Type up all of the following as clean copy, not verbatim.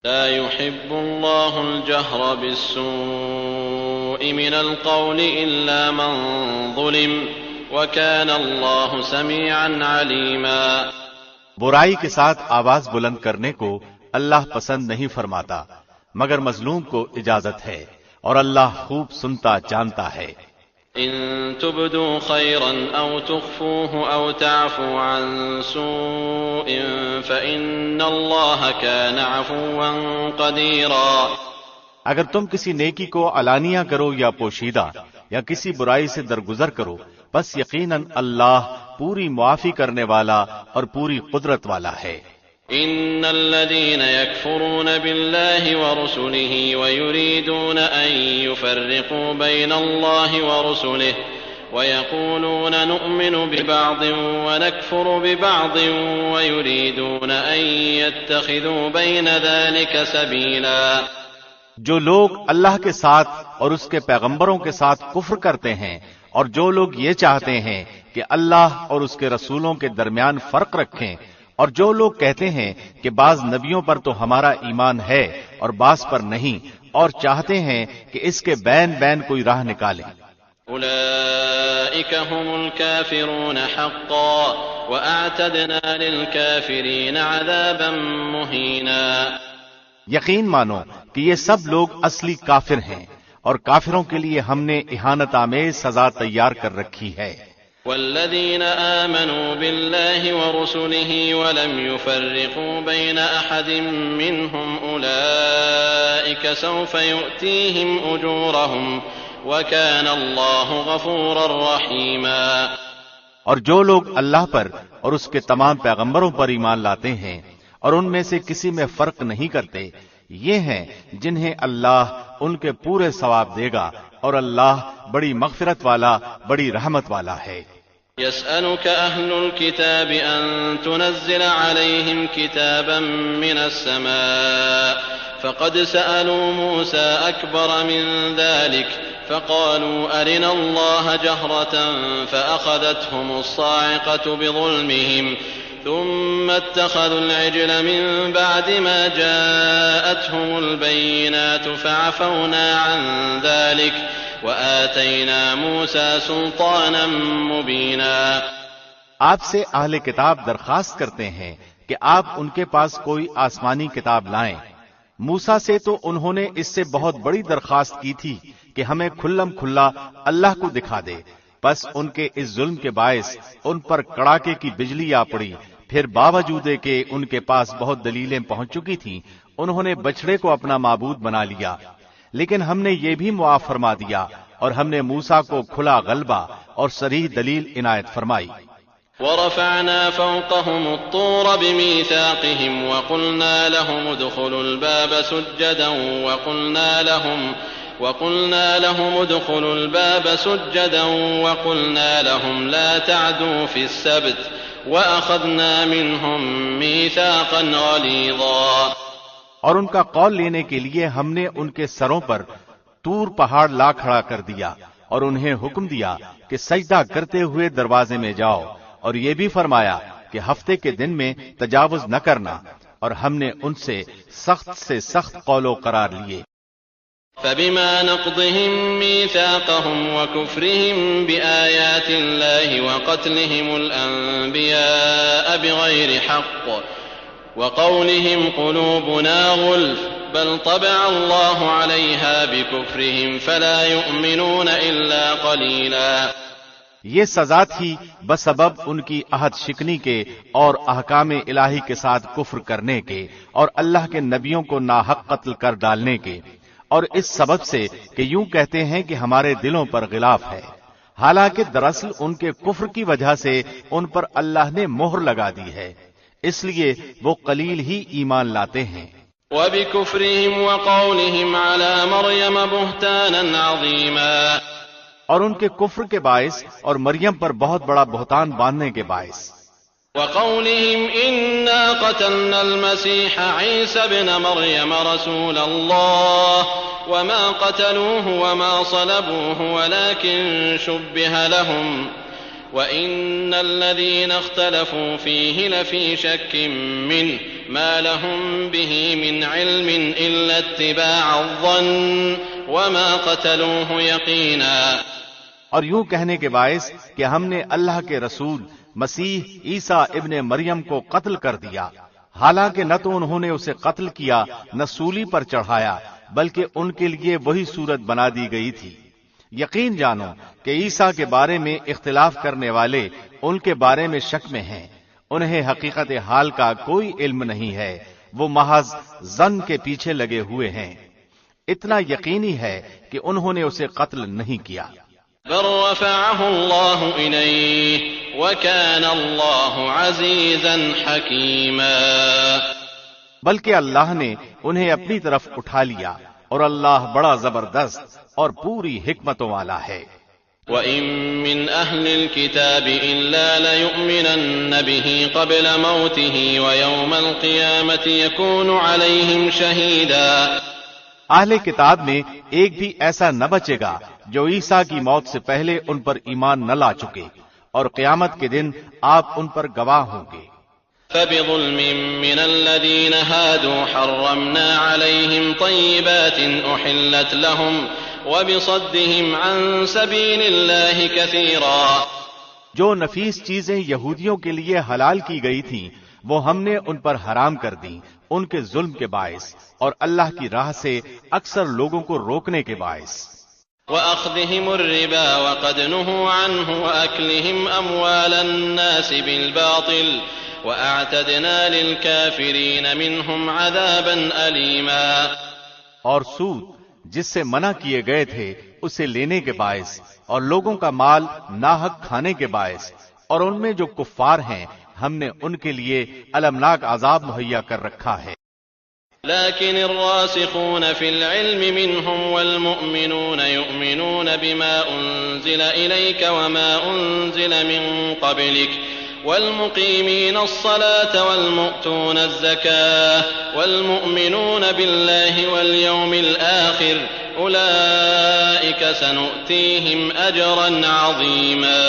لا يحب الله الجهر بالسوء من القول إلا من ظلم وكان الله سميعا عليما۔ برائی کے ساتھ آواز بلند کرنے کو اللہ پسند نہیں فرماتا مگر مظلوم کو اجازت ہے، اور اللہ خوب سنتا جانتا ہے۔ إن تبدوا خيرا أو تخفوه أو تعفوا عن سوء فإن الله كان عفوا قديرا۔ اگر تم کسی نیکی کو علانیہ کرو یا پوشیدہ یا کسی برائی سے درگزر کرو، بس یقیناً اللہ پوری معافی کرنے والا اور پوری قدرت والا ہے۔ إن الذين يكفرون بالله ورسله ويريدون أن يفرقوا بين الله ورسله ويقولون نؤمن ببعض ونكفر ببعض ويريدون أن يتخذوا بين ذلك سبيلا۔ جو لوگ اللہ کے ساتھ اور اس کے پیغمبروں کے ساتھ کفر کرتے ہیں اور جو لوگ یہ چاہتے ہیں کہ اللہ اور اس کے رسولوں کے درمیان فرق رکھیں، اور جو لوگ کہتے ہیں کہ بعض نبیوں پر تو ہمارا ایمان ہے اور بعض پر نہیں، اور چاہتے ہیں کہ اس کے بین کوئی راہ نکالیں، أولئك هم الكافرون حقا وأعتدنا للكافرين عذابا مهينا۔ یقین مانو کہ یہ سب لوگ اصلی کافر ہیں، اور کافروں کے لیے ہم نے اہانت آمیز سزا تیار کر رکھی ہے۔ والذين آمنوا بالله ورسله ولم يفرقوا بين أحد منهم أولئك سوف يؤتيهم أجورهم وكان الله غفورا رحيما۔ اور جو لوگ اللہ پر اور اس کے تمام پیغمبروں پر ایمان لاتے ہیں اور ان میں سے کسی میں فرق نہیں کرتے، یہ ہیں جنہیں اللہ ان کے پورے ثواب دے گا، اور اللہ بڑی مغفرت والا، بڑی رحمت والا ہے۔ يسألك أهل الكتاب أن تنزل عليهم كتابا من السماء فقد سألوا موسى أكبر من ذلك فقالوا أرنا الله جهرة فأخذتهم الصاعقة بظلمهم ثم اتخذوا العجل من بعد ما جاءتهم البينات فعفونا عن ذلك وآتينا موسى سلطانا مبينا۔ آپ سے اہل کتاب درخواست کرتے ہیں کہ آپ ان کے پاس کوئی آسمانی کتاب لائیں۔ موسیٰ سے تو انہوں نے اس سے بہت بڑی درخواست کی تھی کہ ہمیں کھلم کھلا اللہ کو دکھا دے، بس ان کے اس ظلم کے باعث ان پر کڑاکے کی بجلی آ پڑی، پھر باوجود کہ ان کے پاس بہت دلیلیں پہنچ چکی تھیں انہوں نے بچڑے کو اپنا معبود بنا لیا، لیکن ہم نے یہ بھی معاف فرما دیا، اور ہم نے موسیٰ کو کھلا غلبہ اور صریح دلیل عنایت فرمائی۔ ورفعنا فوقهم الطور بميثاقهم وقلنا لهم ادخلوا الباب سجدا وقلنا لهم لا تعدوا في السبت وأخذنا منهم ميثاقا غليظا۔ اور ان کا قول لینے کے لیے ہم نے ان کے سروں پر طور پہاڑ لا کھڑا کر دیا، اور انہیں حکم دیا کہ سجدہ کرتے ہوئے دروازے میں جاؤ، اور یہ بھی فرمایا کہ ہفتے کے دن میں تجاوز نہ کرنا، اور ہم نے ان سے سخت قول و قرار لیے۔ فبما نقضهم ميثاقهم وكفرهم بآيات الله وقتلهم الأنبياء بغير حق وقولهم قلوبنا غلف بل طبع الله عليها بكفرهم فلا يؤمنون إلا قليلا۔ یہ سزا تھی بسبب ان کی عہد شکنی کے اور احکام الہی کے ساتھ کفر کرنے کے، اور اللہ کے نبیوں کو ناحق قتل کر ڈالنے کے، اور اس سبب سے کہ یوں کہتے ہیں کہ ہمارے دلوں پر غلاف ہے، حالانکہ دراصل ان کے کفر کی وجہ سے ان پر اللہ نے مہر لگا دی ہے، اس لیے وہ قلیل ہی ایمان لاتے ہیں۔ وَبِكُفْرِهِمْ وَقَوْلِهِمْ عَلَى مَرْيَمَ بُهْتَانًا عَظِيمًا، اور ان کے کفر کے باعث اور مریم پر بہت بڑا بہتان باندھنے کے باعث۔ وقولهم إنا قتلنا المسيح عيسى ابن مريم رسول الله وما قتلوه وما صلبوه ولكن شبه لهم وإن الذين اختلفوا فيه لفي شك منه ما لهم به من علم إلا اتباع الظن وما قتلوه يقينا۔ اور یوں کہنے کے باعث کہ ہم نے اللہ کے رسول مسیح عیسیٰ ابن مریم کو قتل کر دیا، حالانکہ نہ تو انہوں نے اسے قتل کیا نہ سولی پر چڑھایا، بلکہ ان کے لیے وہی صورت بنا دی گئی تھی۔ یقین جانو کہ عیسیٰ کے بارے میں اختلاف کرنے والے ان کے بارے میں شک میں ہیں، انہیں حقیقت حال کا کوئی علم نہیں ہے، وہ محض ظن کے پیچھے لگے ہوئے ہیں۔ اتنا یقینی ہے کہ انہوں نے اسے قتل نہیں کیا۔ بل رفعه الله إليه وكان الله عزيزا حكيما۔ بلکہ اللہ نے انہیں اپنی طرف اٹھا لیا اور اللہ بڑا زبردست اور پوری حکمتوں والا ہے۔ وَإِن مِّنْ أَهْلِ الْكِتَابِ إِلَّا لَيُؤْمِنَنَّ بِهِ قَبْلَ مَوْتِهِ وَيَوْمَ الْقِيَامَةِ يَكُونُ عَلَيْهِمْ شَهِيدًا۔ اہل کتاب میں ایک بھی ایسا نہ بچے گا جو عیسیٰ کی موت سے پہلے ان پر ایمان نہ لا چکے، اور قیامت کے دن آپ ان پر گواہ ہوں گے۔ فَبِظُلْمٍ مِّنَ الَّذِينَ هَادُوا حَرَّمْنَا عَلَيْهِمْ طَيِّبَاتٍ أُحِلَّتْ لَهُمْ وَبِصَدِّهِمْ عَن سَبِيلِ اللَّهِ كَثِيرًا۔ جو نفیس چیزیں یہودیوں کے لیے حلال کی گئی تھیں وہ ہم نے ان پر حرام کر دیں ان کے ظلم کے باعث، اور اللہ کی راہ سے اکثر لوگوں کو روکنے کے باعث۔ وَأَخْذِهِمُ الرِّبَا وَقَدْ نُهُوا عَنْهُ وَأَكْلِهِمْ أَمْوَالَ النَّاسِ بِالْبَاطِلِ وَأَعْتَدْنَا لِلْكَافِرِينَ مِنْهُمْ عَذَابًا أَلِيمًا۔ اور سود جس سے منع کیے گئے تھے اسے لینے کے باعث، اور لوگوں کا مال ناحق کھانے کے باعث، اور ان میں جو کفار ہیں ہم نے ان کے لیے المناک عذاب مہیا کر رکھا ہے۔ لكن الراسخون في العلم منهم والمؤمنون يؤمنون بما أنزل إليك وما أنزل من قبلك والمقيمين الصلاة والمؤتون الزكاة والمؤمنون بالله واليوم الآخر أولئك سنؤتيهم أجرا عظيما۔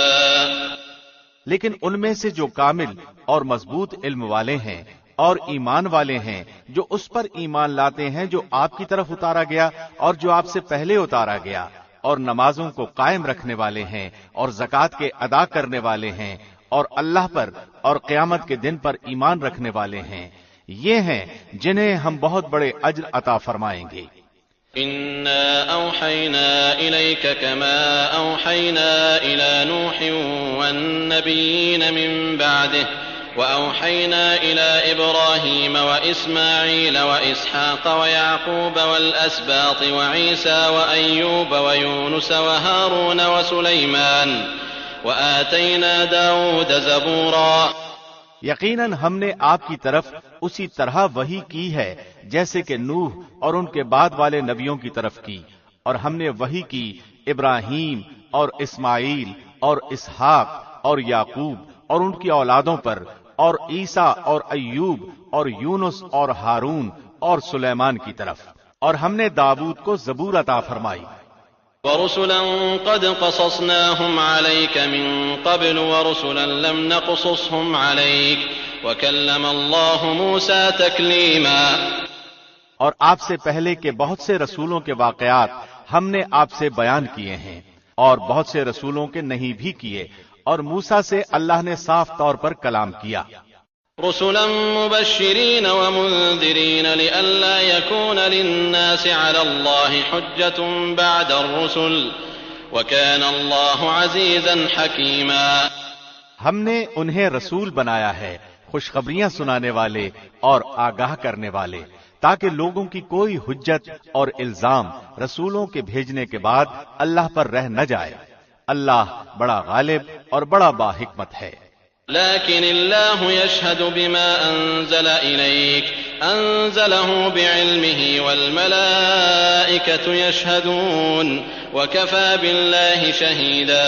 لیکن ان میں سے جو کامل اور مضبوط علم والے ہیں اور ایمان والے ہیں، جو اس پر ایمان لاتے ہیں جو آپ کی طرف اتارا گیا اور جو آپ سے پہلے اتارا گیا، اور نمازوں کو قائم رکھنے والے ہیں اور زکوٰۃ کے ادا کرنے والے ہیں، اور اللہ پر اور قیامت کے دن پر ایمان رکھنے والے ہیں، یہ ہیں جنہیں ہم بہت بڑے اجر عطا فرمائیں گے۔ إِنَّا أَوْحَيْنَا إِلَيْكَ كَمَا أَوْحَيْنَا إِلَى نُوحٍ وَالنَّبِيِّينَ مِن بَعْدِهِ وَأَوْحَيْنَا إِلَى إِبْرَاهِيمَ وَإِسْمَاعِيلَ وَإِسْحَاقَ وَيَعْقُوبَ وَالْأَسْبَاطِ وَعِيسَى وَأَيُّوبَ وَيُونُسَ وَهَارُونَ وَسُلَيْمَانَ وَآتَيْنَا دَاوُودَ زَبُورًا۔ یقیناً ہم نے آپ کی طرف اسی طرح وحی کی ہے جیسے کہ نوح اور ان کے بعد والے نبیوں کی طرف کی، اور ہم نے وحی کی ابراہیم اور اسماعیل اور اسحاق اور یعقوب اور ان کی اولادوں پر، اور عیسیٰ اور ایوب اور یونس اور ہارون اور سلیمان کی طرف، اور ہم نے داؤد کو زبور عطا فرمائی۔ وَرُسُلًا قَدْ قَصَصْنَاهُمْ عَلَيْكَ مِن قَبْلُ وَرُسُلًا لَمْ نَقْصُصْهُمْ عَلَيْكَ وَكَلَّمَ اللَّهُ مُوسَىٰ تَكْلِيمًا۔ اور آپ سے پہلے کے بہت سے رسولوں کے واقعات ہم نے آپ سے بیان کیے ہیں، اور بہت سے رسولوں کے نہیں بھی کیے، اور موسیٰ سے اللہ نے صاف طور پر کلام کیا۔ رسلا مبشرين ومنذرين لئلا يكون للناس على الله حجة بعد الرسل وكان الله عزيزا حكيما۔ ہم نے انہیں رسول بنایا ہے، خوشخبریاں سنانے والے اور آگاہ کرنے والے، تاکہ لوگوں کی کوئی حجت اور الزام رسولوں کے بھیجنے کے بعد اللہ پر رہ نہ جائے۔ اللہ بڑا غالب اور بڑا باحکمت ہے۔ لكن الله يشهد بما أنزل إليك أنزله بعلمه والملائكة يشهدون وكفى بالله شهيدا۔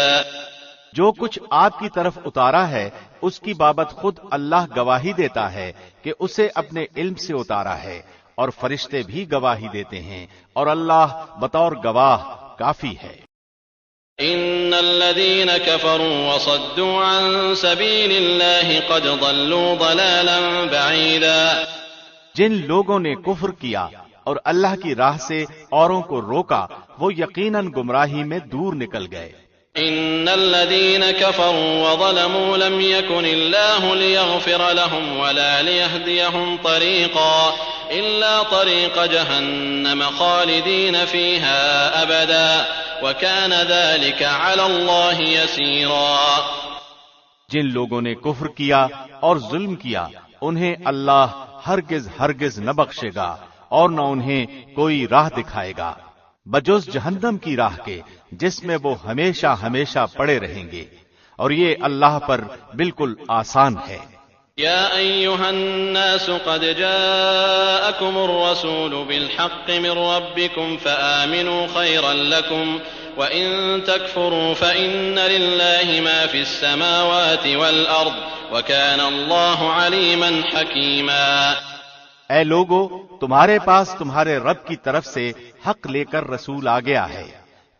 جو کچھ آپ کی طرف اتارا ہے اس کی بابت خود اللہ گواہی دیتا ہے کہ اسے اپنے علم سے اتارا ہے، اور فرشتے بھی گواہی دیتے ہیں، اور اللہ بطور گواہ کافی ہے۔ إن الذين كفروا وصدوا عن سبيل الله قد ضلوا ضلالا بعيدا۔ جن لوگوں نے کفر کیا اور اللہ کی راہ سے اوروں کو روکا وہ یقیناً گمراہی میں دور نکل گئے۔ ان الذين كفروا وظلموا لم يكن الله ليغفر لهم ولا ليهديهم طريقا الا طريق جهنم خالدين فيها ابدا وكان ذلك على الله يسيرا۔ جن لوگوں نے کفر کیا اور ظلم کیا انہیں اللہ ہرگز ہرگز نہ بخشے گا اور نہ انہیں کوئی راہ دکھائے گا بجز جہنم کی راہ کے جس میں وہ ہمیشہ ہمیشہ پڑے رہیں گے، اور یہ اللہ پر بالکل آسان ہے۔ يا أيها الناس قد جاءكم الرسول بالحق من ربكم فآمنوا خيرا لكم وإن تكفروا فإن لله ما في السماوات والأرض وكان الله عليما حكيما۔ اے لوگو، تمہارے پاس تمہارے رب کی طرف سے حق لے کر رسول آ گیا ہے،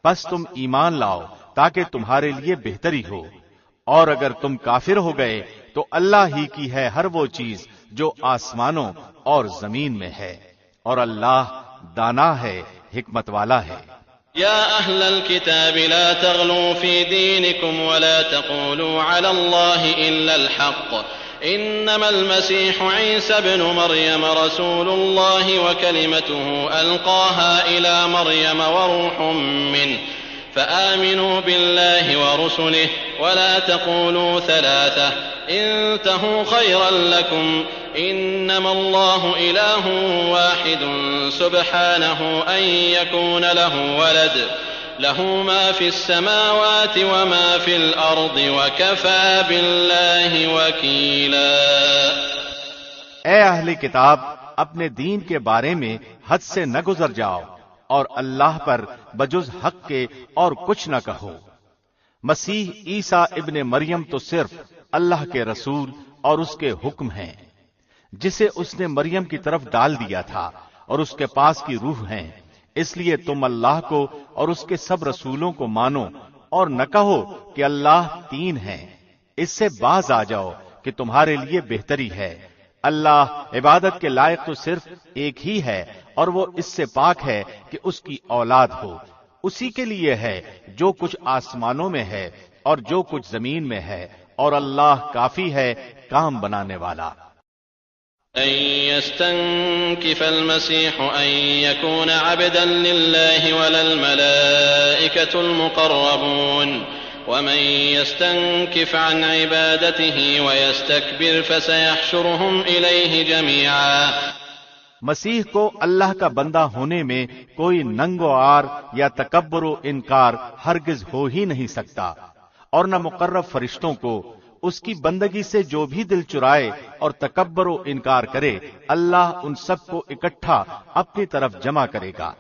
پس تم ایمان لاؤ تاکہ تمہارے لیے بہتری ہو، اور اگر تم کافر ہو گئے تو اللہ ہی کی ہے ہر وہ چیز جو آسمانوں اور زمین میں ہے، اور اللہ دانا ہے، حکمت والا ہے۔ يا أهل الكتاب لا تغلوا في دينكم ولا تقولوا على الله إلا الحق إنما المسيح عيسى ابن مريم رسول الله وكلمته ألقاها إلى مريم وروح منه فآمنوا بالله ورسله ولا تقولوا ثلاثة انتهوا خيرا لكم إنما الله إله واحد سبحانه أن يكون له ولد له ما في السماوات وما في الأرض وكفى بالله وكيلا۔ اے اہل کتاب، اپنے دین کے بارے میں حد سے نہ گزر جاؤ اور اللہ پر بجز حق کے اور کچھ نہ کہو۔ مسیح عیسیٰ ابن مریم تو صرف اللہ کے رسول اور اس کے حکم ہیں، جسے اس نے مریم کی طرف ڈال دیا تھا، اور اس کے پاس کی روح ہیں، اس لیے تم اللہ کو اور اس کے سب رسولوں کو مانو اور نہ کہو کہ اللہ تین ہیں۔ اس سے باز آ جاؤ کہ تمہارے لیے بہتری ہے۔ اللہ عبادت کے لائق تو صرف ایک ہی ہے، اور وہ اس سے پاک ہے کہ اس کی اولاد ہو۔ اسی کے لیے ہے جو کچھ آسمانوں میں ہے اور جو کچھ زمین میں ہے، اور اللہ کافی ہے کام بنانے والا۔ أن يستنكف المسيح أن يكون عبدا لله ولا الملائكة المقربون ومن يستنكف عن عبادته ويستكبر فسيحشرهم إليه جميعا۔ مسیح کو اللہ کا بندہ ہونے میں کوئی ننگ و عار یا تکبر و انکار ہرگز ہو ہی نہیں سکتا، اور نہ مقرب فرشتوں کو۔ اس کی بندگی سے جو بھی دل چرائے اور تکبر و انکار کرے، اللہ ان سب کو اکٹھا اپنی طرف جمع کرے گا۔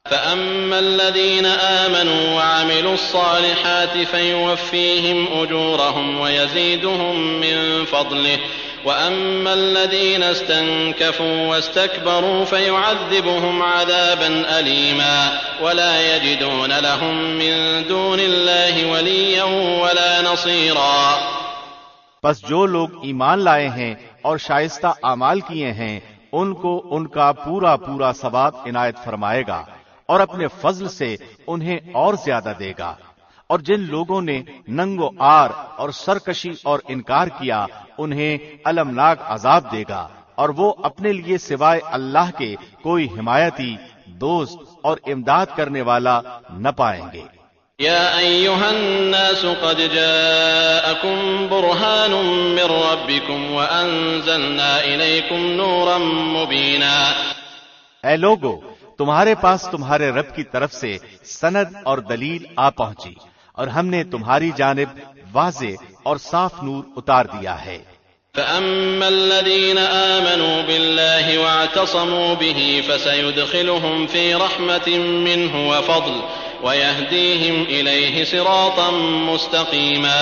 فأما الذين آمنوا وعملوا الصالحات فيوفيهم أجورهم ويزيدهم من فضله وأما الذين استنكفوا واستكبروا فيعذبهم عذابا أليما ولا يجدون لهم من دون الله وليا ولا نصيرا۔ پس جو لوگ ایمان لائے ہیں اور شائستہ اعمال کیے ہیں ان کو ان کا پورا پورا ثواب عنایت فرمائے گا، اور اپنے فضل سے انہیں اور زیادہ دے گا۔ اور جن لوگوں نے ننگ و عار اور سرکشی اور انکار کیا انہیں المناک عذاب دے گا، اور وہ اپنے لیے سوائے اللہ کے کوئی حمایتی، دوست اور امداد کرنے والا نہ پائیں گے۔ يا أيها الناس قد جاءكم برهان من ربكم وأنزلنا إليكم نورا مبينا۔ اے لوگو، تمہارے پاس تمہارے رب کی طرف سے سند اور دلیل آ پہنچی، اور ہم نے تمہاری جانب واضح اور صاف نور اتار دیا ہے۔ فأما الذين آمنوا بالله واعتصموا به فسيدخلهم في رحمة منه وفضل ويهديهم إليه صراطا مستقيما۔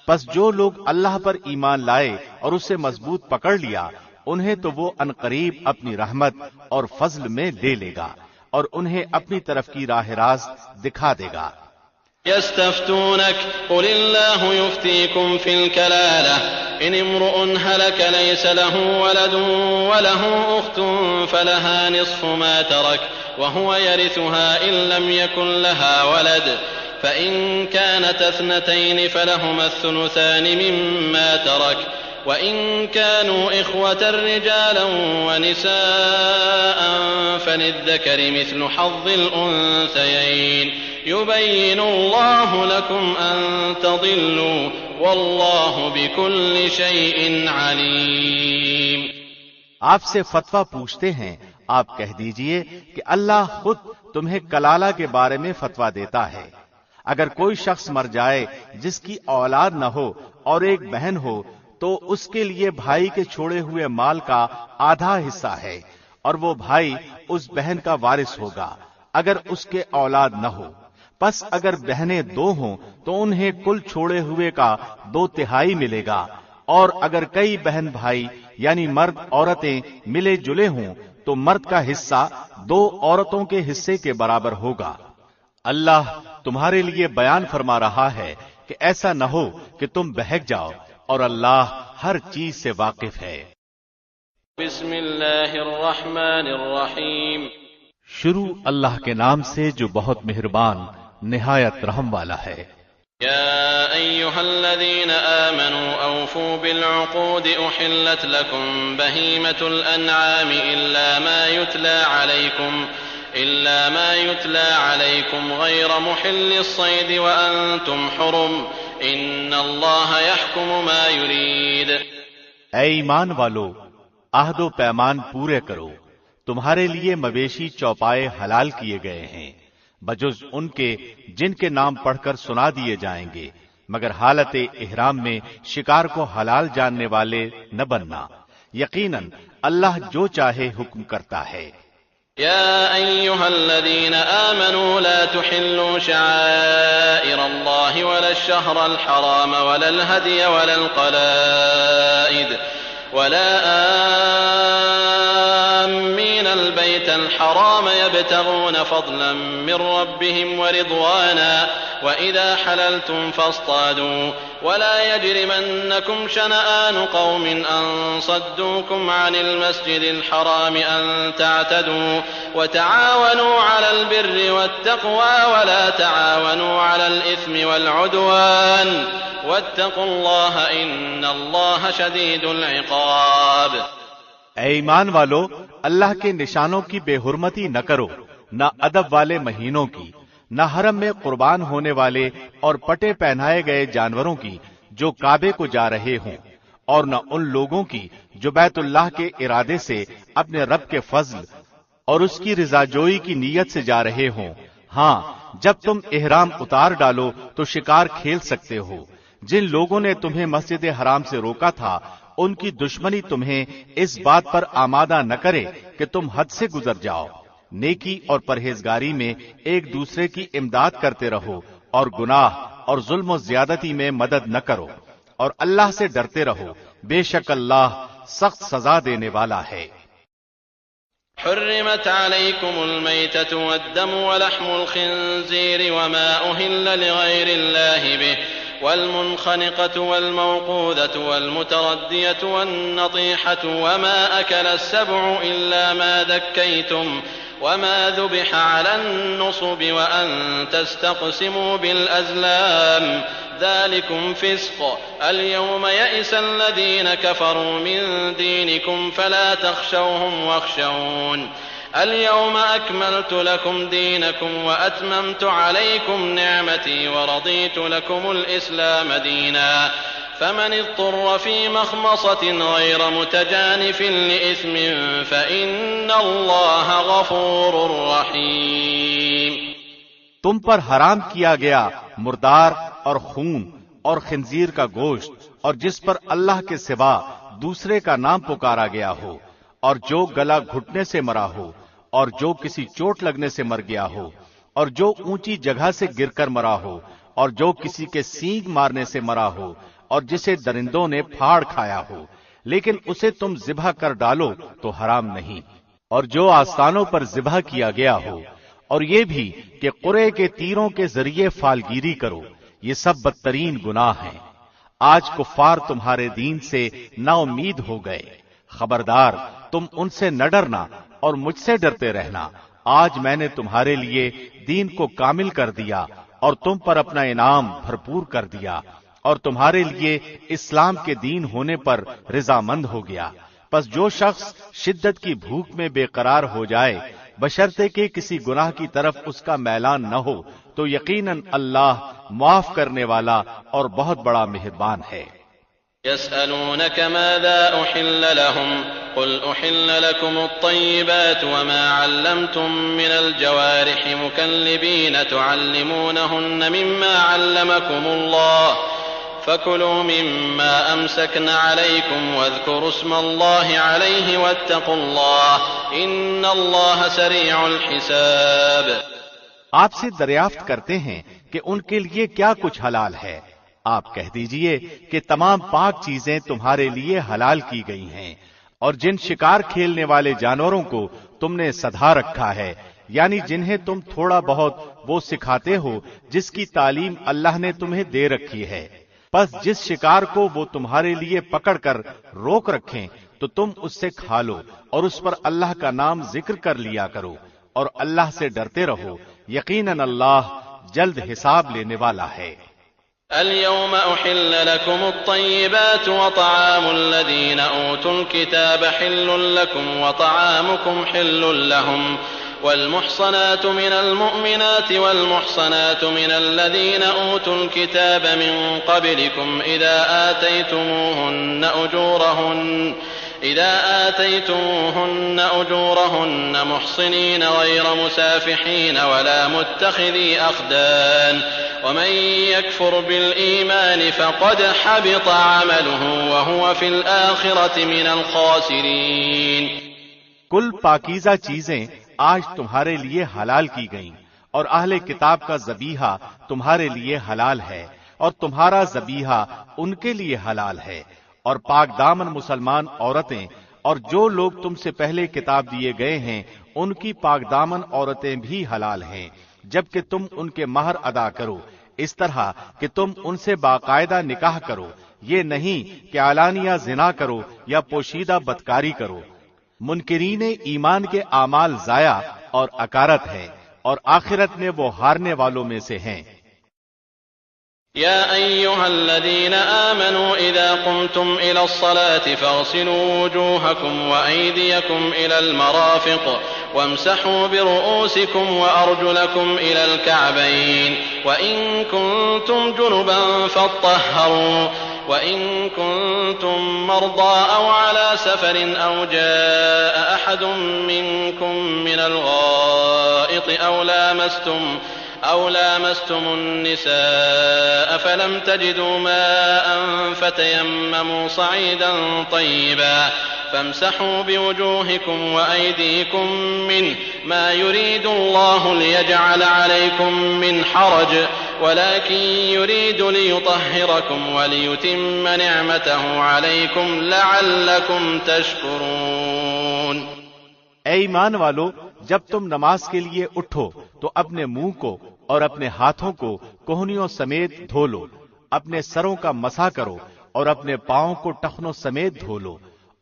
پس جو لوگ اللہ پر ایمان لائے اور اسے مضبوط پکڑ لیا، انہیں تو وہ عنقریب اپنی رحمت اور فضل میں لے لے گا، اور انہیں اپنی طرف کی راہ راست دکھا دے گا۔ يستفتونك قل الله يفتيكم في الكلالة إن امرؤ هلك ليس له ولد وله أخت فلها نصف ما ترك وهو يرثها إن لم يكن لها ولد فإن كانت اثنتين فلهما الثلثان مما ترك وإن كانوا إخوة رجالا ونساء فللذكر مثل حظ الأنثيين يبين الله لكم أن تضلوا والله بكل شيء عليم. آپ سے فتویٰ پوچھتے ہیں، آپ کہہ دیجئے کہ اللہ خود تمہیں کلالہ کے بارے میں فتویٰ دیتا ہے. اگر کوئی شخص مر جائے جس کی اولاد نہ ہو اور ایک بہن ہو تو اس کے لیے بھائی کے چھوڑے ہوئے مال کا آدھا حصہ ہے اور وہ بھائی اس بہن کا وارث ہوگا اگر اس کے اولاد نہ ہو. پس اگر بہنیں دو ہوں تو انہیں کل چھوڑے ہوئے کا 2/3 ملے گا، اور اگر کئی بہن بھائی یعنی مرد عورتیں ملے جلے ہوں تو مرد کا حصہ 2 عورتوں کے حصے کے برابر ہوگا. اللہ تمہارے لیے بیان فرما رہا ہے کہ ایسا نہ ہو کہ تم بہک جاؤ، اور اللہ ہر چیز سے واقف ہے. بسم اللہ الرحمن الرحیم. شروع اللہ کے نام سے جو بہت مہربان نہایت رحم والا ہے. يا أيها الذين آمنوا أوفوا بالعقود أحلت لكم بهيمة الأنعام إلا ما يتلى عليكم غير محل الصيد وأنتم حرم إن الله يحكم ما يريد. اے ایمان والو، عہد و پیمان پورے کرو. تمہارے لیے مویشی چوپائے حلال کیے گئے ہیں بجز ان کے جن کے نام پڑھ کر سنا دیے جائیں گے، مگر حالت احرام میں شکار کو حلال جاننے والے نہ بننا. یقیناً اللہ جو چاہے حکم کرتا ہے. يا أيها الذين آمنوا لا تحلوا شعائر الله ولا الشهر الحرام ولا الهدي ولا القلائد ولا آمين البيت الحرام يبتغون فضلا من ربهم ورضوانا وإذا حللتم فاصطادوا ولا يجرمنكم شنآن قوم أن صدوكم عن المسجد الحرام أن تعتدوا وتعاونوا على البر والتقوى ولا تعاونوا على الإثم والعدوان واتقوا الله إن الله شديد العقاب. اے ایمان والو، اللہ کے نشانوں کی بے حرمتی نہ کرو، نہ ادب والے مہینوں کی، نہ حرم میں قربان ہونے والے اور پٹے پہنائے گئے جانوروں کی جو کعبے کو جا رہے ہوں، اور نہ ان لوگوں کی جو بیت اللہ کے ارادے سے اپنے رب کے فضل اور اس کی رضا جوئی کی نیت سے جا رہے ہوں. ہاں، جب تم احرام اتار ڈالو تو شکار کھیل سکتے ہو. جن لوگوں نے تمہیں مسجد حرام سے روکا تھا ان کی دشمنی تمہیں اس بات پر آمادہ نہ کرے کہ تم حد سے گزر جاؤ. نیکی اور پرہیزگاری میں ایک دوسرے کی امداد کرتے رہو اور گناہ اور ظلم و زیادتی میں مدد نہ کرو، اور اللہ سے ڈرتے رہو، بے شک اللہ سخت سزا دینے والا ہے. حرمت عليكم الميتة والدم ولحم الخنزير وما أهل لغير الله به والمنخنقة والموقوذة والمتردية والنطيحة وما أكل السبع إلا ما ذكيتم وما ذبح على النصب وأن تستقسموا بالأزلام ذلكم فسق. اليوم يئس الذين كفروا من دينكم فلا تخشوهم واخشون. اليوم أكملت لكم دينكم وأتممت عليكم نعمتي ورضيت لكم الإسلام دينا فمن اضطر في مخمصة غير متجانف لإثم فإن الله غفور رحيم. تم پر حرام کیا گیا مردار اور خون اور خنزیر کا گوشت اور جس پر اللہ کے سوا دوسرے کا نام پکارا گیا ہو، اور جو گلا گھٹنے سے مرا ہو، اور جو کسی چوٹ لگنے سے مر گیا ہو، اور جو اونچی جگہ سے گر کر مرا ہو، اور جو کسی کے سینگ مارنے سے مرا ہو، اور جسے درندوں نے پھاڑ کھایا ہو، لیکن اسے تم ذبح کر ڈالو تو حرام نہیں. اور جو آستانوں پر ذبح کیا گیا ہو، اور یہ بھی کہ قرے کے تیروں کے ذریعے فالگیری کرو، یہ سب بدترین گناہ ہیں. آج کفار تمہارے دین سے نا امید ہو گئے. خبردار تم ان سے نہ ڈرنا اور مجھ سے ڈرتے رہنا. آج میں نے تمہارے لیے دین کو کامل کر دیا اور تم پر اپنا انعام بھرپور کر دیا اور تمہارے لیے اسلام کے دین ہونے پر رضامند ہو گیا. پس جو شخص شدت کی بھوک میں بے قرار ہو جائے بشرطے کہ کسی گناہ کی طرف اس کا میلان نہ ہو تو یقیناً اللہ معاف کرنے والا اور بہت بڑا مہربان ہے. يسألونك ماذا أحل لهم قل أحل لكم الطيبات وما علمتم من الجوارح مكلبين تعلمونهن مما علمكم الله فكلوا مما أمسكن عليكم واذكروا اسم الله عليه واتقوا الله إن الله سريع الحساب. آپ سے دریافت کرتے ہیں کہ ان کے لیے کیا کچھ حلال ہے. آپ کہہ دیجئے کہ تمام پاک چیزیں تمہارے لیے حلال کی گئی ہیں اور جن شکار کھیلنے والے جانوروں کو تم نے سدھا رکھا ہے یعنی جنہیں تم تھوڑا بہت وہ سکھاتے ہو جس کی تعلیم اللہ نے تمہیں دے رکھی ہے. پس جس شکار کو وہ تمہارے لیے پکڑ کر روک رکھیں تو تم اس سے کھا لو اور اس پر اللہ کا نام ذکر کر لیا کرو اور اللہ سے ڈرتے رہو. یقیناً اللہ جلد حساب لینے والا ہے. اليوم أحل لكم الطيبات وطعام الذين أوتوا الكتاب حل لكم وطعامكم حل لهم والمحصنات من المؤمنات والمحصنات من الذين أوتوا الكتاب من قبلكم إذا آتيتموهن أجورهن محصنين غير مسافحين ولا متخذي أخدان ومن يكفر بالإيمان فقد حبط عمله وهو في الآخرة من الخاسرين. کل پاکیزہ چیزیں آج تمہارے لیے حلال کی گئیں اور اہل کتاب کا ذبیحہ تمہارے لیے حلال ہے اور تمہارا ذبیحہ ان کے لیے حلال ہے اور پاک دامن مسلمان عورتیں اور جو لوگ تم سے پہلے کتاب دیے گئے ہیں ان کی پاک دامن عورتیں بھی حلال ہیں جبکہ تم ان کے مہر ادا کرو اس طرح کہ تم ان سے باقاعدہ نکاح کرو. یہ نہیں کہ علانیہ زنا کرو یا پوشیدہ بدکاری کرو. منکرین ایمان کے اعمال ضائع اور اکارت ہے اور آخرت میں وہ ہارنے والوں میں سے ہیں. يا أيها الذين آمنوا إذا قمتم إلى الصلاة فاغسلوا وجوهكم وأيديكم إلى المرافق وامسحوا برؤوسكم وأرجلكم إلى الكعبين وإن كنتم جنبا فاطهروا وإن كنتم مرضى أو على سفر أو جاء أحد منكم من الغائط أو لامستم النساء فلم تجدوا ماء فتيمموا صعيدا طيبا فامسحوا بوجوهكم وأيديكم منه ما يريد الله ليجعل عليكم من حرج ولكن يريد ليطهركم وليتم نعمته عليكم لعلكم تشكرون. اے ایمان والو، جب تم نماز کے لیے اٹھو تو اپنے منہ کو اور اپنے ہاتھوں کو کوہنیوں سمیت دھو لو، اپنے سروں کا مسح کرو اور اپنے پاؤں کو ٹخنوں سمیت دھو لو،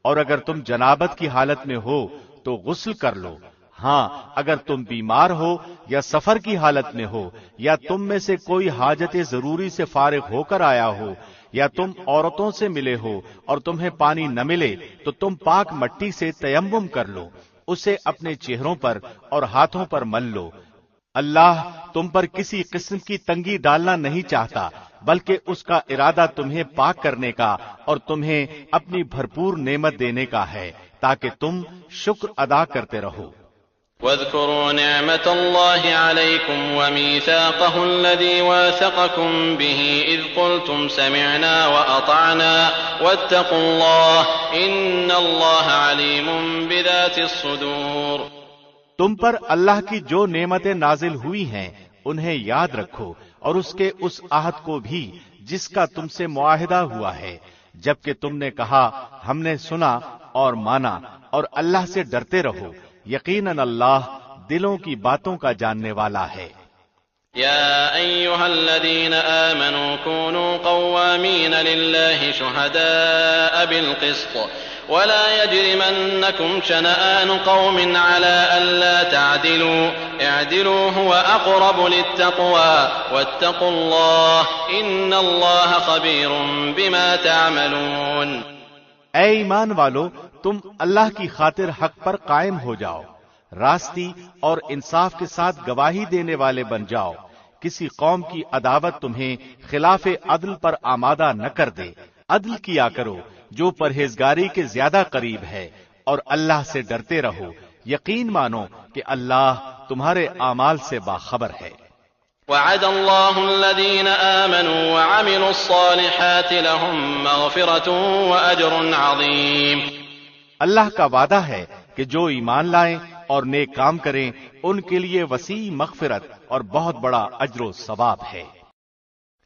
اور اگر تم جنابت کی حالت میں ہو تو غسل کر لو. ہاں اگر تم بیمار ہو یا سفر کی حالت میں ہو یا تم میں سے کوئی حاجت ضروری سے فارغ ہو کر آیا ہو یا تم عورتوں سے ملے ہو اور تمہیں پانی نہ ملے تو تم پاک مٹی سے تیمم کر لو، اسے اپنے چہروں پر اور ہاتھوں پر مل لو. اللہ تم پر کسی قسم کی تنگی ڈالنا نہیں چاہتا بلکہ اس کا ارادہ تمہیں پاک کرنے کا اور تمہیں اپنی بھرپور نعمت دینے کا ہے تاکہ تم شکر ادا کرتے رہو. واذكروا نعمة الله عليكم وميثاقه الذي واثقكم به إذ قلتم سمعنا وأطعنا واتقوا الله إن الله عليم بذات الصدور. تم پر اللہ کی جو نعمتیں نازل ہوئی ہیں انہیں یاد رکھو اور اس کے اس عہد کو بھی جس کا تم سے معاہدہ ہوا ہے جبکہ تم نے کہا ہم نے سنا اور مانا اور اللہ سے ڈرتے رہو. یقیناً اللہ دلوں کی باتوں کا جاننے والا ہے. يا أيها الذين آمنوا كونوا قوامين لله شهداء بالقسط ولا يجرمنكم شنآن قوم على ألا تعدلوا اعدلوا هو أقرب للتقوى واتقوا الله إن الله خبير بما تعملون. اے ایمان والو، تم اللہ کی خاطر حق پر قائم ہو جاؤ، راستی اور انصاف کے ساتھ گواہی دینے والے بن جاؤ. کسی قوم کی عداوت تمہیں خلاف عدل پر آمادہ نہ کر دے. عدل کیا کرو جو پرہیزگاری کے زیادہ قریب ہے، اور اللہ سے ڈرتے رہو. یقین مانو کہ اللہ تمہارے اعمال سے باخبر ہے. وعد الله الذين آمنوا وعملوا الصالحات لهم مغفرة وأجر عظيم. اللہ کا وعدہ ہے کہ جو ایمان لائیں اور نیک کام کریں ان کے لیے وسیع مغفرت اور بہت بڑا اجر و ثواب ہے.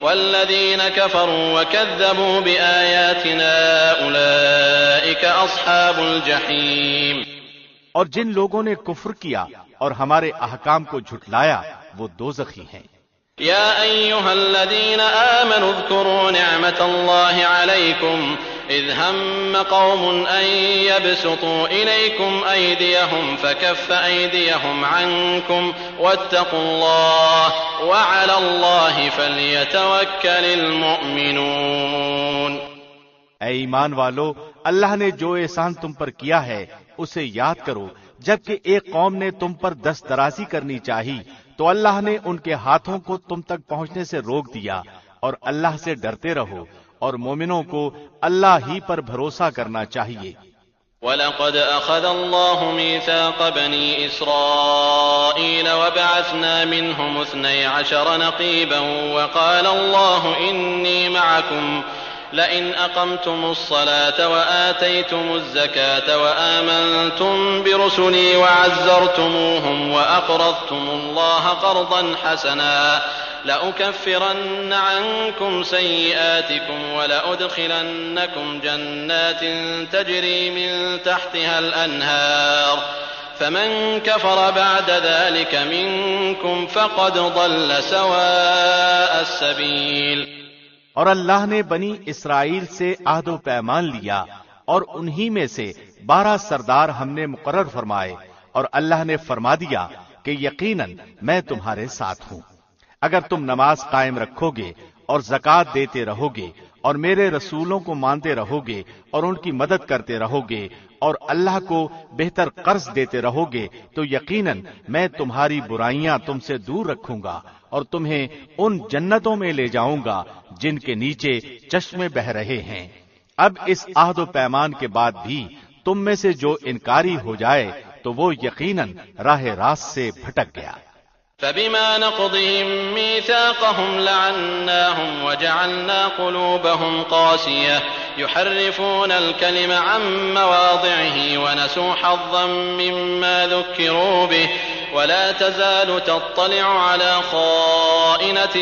والذين كفروا وكذبوا بآياتنا أولئك أصحاب الجحيم. اور جن لوگوں نے کفر کیا اور ہمارے احکام کو جھٹلایا وہ دوزخی ہیں. يا أيها الذين آمنوا اذكروا نعمة الله عليكم إذ هم قوم أن يبسطوا إليكم أيديهم فكف أيديهم عنكم واتقوا الله وعلى الله فليتوكل المؤمنون. اے ایمان والو، اللہ نے جو احسان تم پر کیا ہے اسے یاد کرو. جبکہ ایک قوم نے تم پر دست درازی کرنی چاہی تو اللہ نے ان کے ہاتھوں کو تم تک پہنچنے سے روک دیا. اور اللہ سے ڈرتے رہو، اور مومنوں کو اللہ ہی پر بھروسہ کرنا چاہیے. وَلَقَدْ أَخَذَ اللَّهُ مِيثَاقَ بَنِي إِسْرَائِيلَ وَبَعَثْنَا مِنْهُمُ 12 نَقِيبًا وَقَالَ اللَّهُ إِنِّي مَعَكُمْ لئن أقمتم الصلاة وآتيتم الزكاة وآمنتم برسلي وعزرتموهم وأقرضتم الله قرضا حسنا لأكفرن عنكم سيئاتكم ولأدخلنكم جنات تجري من تحتها الأنهار فمن كفر بعد ذلك منكم فقد ضل سواء السبيل. اور اللہ نے بنی اسرائیل سے عہد و پیمان لیا اور انہی میں سے 12 سردار ہم نے مقرر فرمائے، اور اللہ نے فرما دیا کہ یقیناً میں تمہارے ساتھ ہوں. اگر تم نماز قائم رکھو گے اور زکوٰۃ دیتے رہو گے اور میرے رسولوں کو مانتے رہو گے اور ان کی مدد کرتے رہو گے اور اللہ کو بہتر قرض دیتے رہو گے تو یقیناً میں تمہاری برائیاں تم سے دور رکھوں گا اور تمہیں ان جنتوں میں لے جاؤں گا جن کے نیچے چشمے بہ رہے ہیں. اب اس عہد و پیمان کے بعد بھی تم میں سے جو انکاری ہو جائے تو وہ یقیناً راہ راست سے بھٹک گیا. فبما نقضهم ميثاقهم لعناهم وجعلنا قلوبهم قاسية يحرفون الكلم عن مواضعه ونسوا حظا مما ذكروا به ولا تزال تطلع على خائنة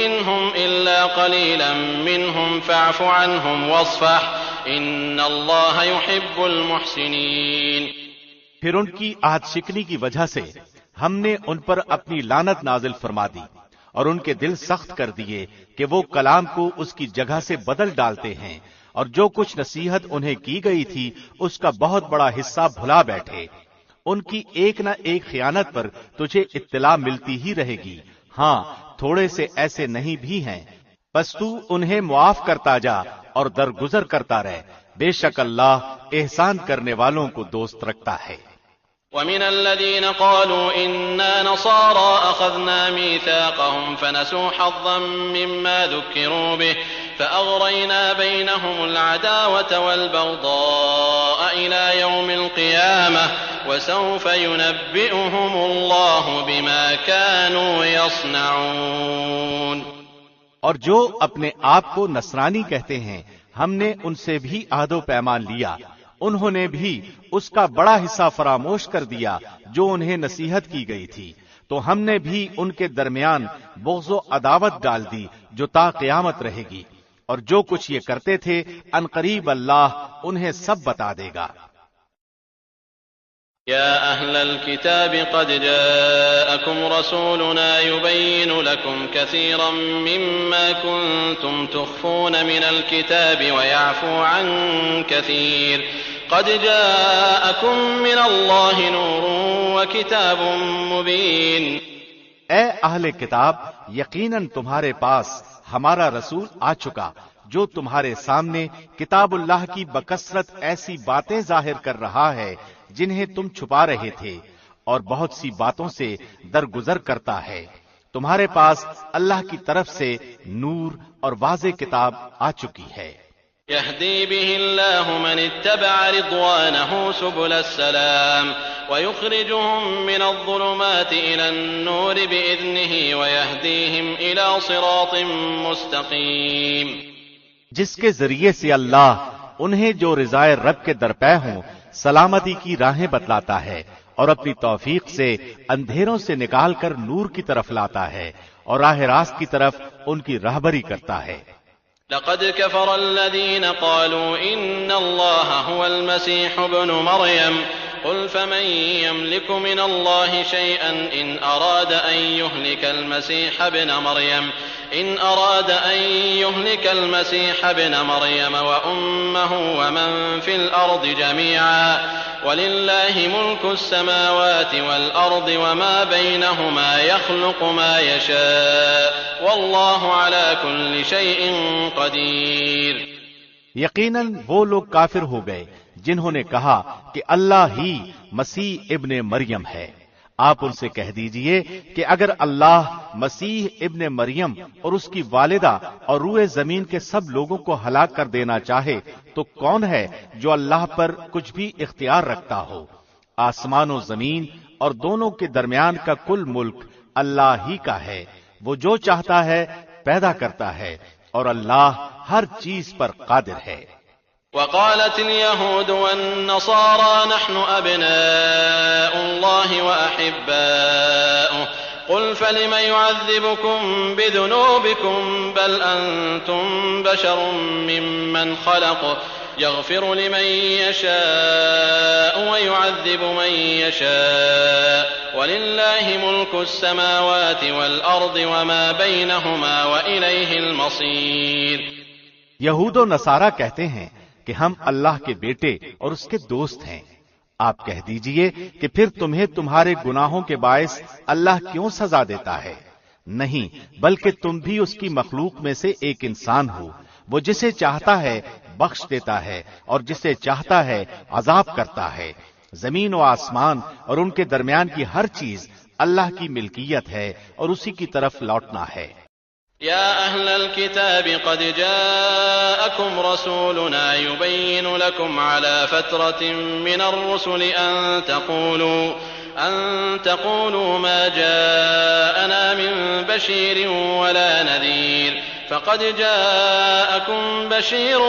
منهم إلا قليلا منهم فاعف عنهم واصفح إن الله يحب المحسنين. پھر ان کی عہد شکنی کی وجہ سے ہم نے ان پر اپنی لعنت نازل فرما دی اور ان کے دل سخت کر دیے کہ وہ کلام کو اس کی جگہ سے بدل ڈالتے ہیں اور جو کچھ نصیحت انہیں کی گئی تھی اس کا بہت بڑا حصہ بھلا بیٹھے. ان کی ایک نہ ایک خیانت پر تجھے اطلاع ملتی ہی رہے گی. ہاں تھوڑے سے ایسے نہیں بھی ہیں، بس تو انہیں معاف کرتا جا اور درگزر کرتا رہ. بے شک اللہ احسان کرنے والوں کو دوست رکھتا ہے. ومن الذين قالوا إنا نصارى أخذنا ميثاقهم فنسوا حظا مما ذكروا به فأغرينا بينهم العداوة والبغضاء إلى يوم القيامة وسوف ينبئهم الله بما كانوا يصنعون. اور جو اپنے آپ کو نصرانی کہتے ہیں ہم نے ان سے بھی عہد و پیمان لیا، انہوں نے بھی اس کا بڑا حصہ فراموش کر دیا جو انہیں نصیحت کی گئی تھی، تو ہم نے بھی ان کے درمیان بغض و عداوت ڈال دی جو تا قیامت رہے گی. اور جو کچھ یہ کرتے تھے عنقریب اللہ انہیں سب بتا دے گا. يا أهل الكتاب قد جاءكم رسولنا يبين لكم كثيرا مما كنتم تخفون من الكتاب ويعفو عن كثير قد جاءكم من الله نور وكتاب مبين. اے اہل کتاب، یقیناً تمہارے پاس ہمارا رسول آ چکا جو تمہارے سامنے کتاب اللہ کی بکثرت ایسی باتیں ظاہر کر رہا ہے جنہیں تم چھپا رہے تھے، اور بہت سی باتوں سے درگزر کرتا ہے. تمہارے پاس اللہ کی طرف سے نور اور واضح کتاب آ چکی ہے. يهدي به الله من اتبع رضوانه سبل السلام ويخرجهم من الظلمات إلى النور بإذنه ويهديهم إلى صراط مستقيم. جس کے ذریعے سے اللہ انہیں جو رضائے رب کے درپے ہوں سلامتی کی راہیں بتلاتا ہے اور اپنی توفیق سے اندھیروں سے نکال کر نور کی طرف لاتا ہے اور راہ راست کی طرف ان کی راہبری کرتا ہے. لقد كفر الذين قالوا إن الله هو المسيح ابن مريم قل فمن يملك من الله شيئا إن أراد أن يهلك المسيح ابن مريم وأمه ومن في الأرض جميعا ولله ملك السماوات والأرض وما بينهما يخلق ما يشاء والله على كل شيء قدير. یقیناً وہ لوگ کافر ہو گئے جنہوں نے کہا کہ اللہ ہی مسیح ابن مریم ہے. آپ ان سے کہہ دیجئے کہ اگر اللہ مسیح ابن مریم اور اس کی والدہ اور روئے زمین کے سب لوگوں کو ہلاک کر دینا چاہے تو کون ہے جو اللہ پر کچھ بھی اختیار رکھتا ہو؟ آسمان و زمین اور دونوں کے درمیان کا کل ملک اللہ ہی کا ہے. وہ جو چاہتا ہے پیدا کرتا ہے اور اللہ ہر چیز پر قادر ہے. وقالت اليهود والنصارى نحن أبناء الله وأحباؤه قل فلم يعذبكم بذنوبكم بل أنتم بشر ممن خلق يغفر لمن يشاء ويعذب من يشاء ولله ملك السماوات والأرض وما بينهما وإليه المصير. یہود و نصارہ کہتے ہیں کہ ہم اللہ کے بیٹے اور اس کے دوست ہیں. آپ کہہ دیجئے کہ پھر تمہیں تمہارے گناہوں کے باعث اللہ کیوں سزا دیتا ہے؟ نہیں، بلکہ تم بھی اس کی مخلوق میں سے ایک انسان ہو. وہ جسے چاہتا ہے بخش دیتا ہے اور جسے چاہتا ہے عذاب کرتا ہے. زمین و آسمان اور ان کے درمیان کی ہر چیز اللہ کی ملکیت ہے اور اسی کی طرف لوٹنا ہے. يا أهل الكتاب قد جاءكم رسولنا يبين لكم على فترة من الرسل أن تقولوا ما جاءنا من بشير ولا نذير فقد جاءكم بشير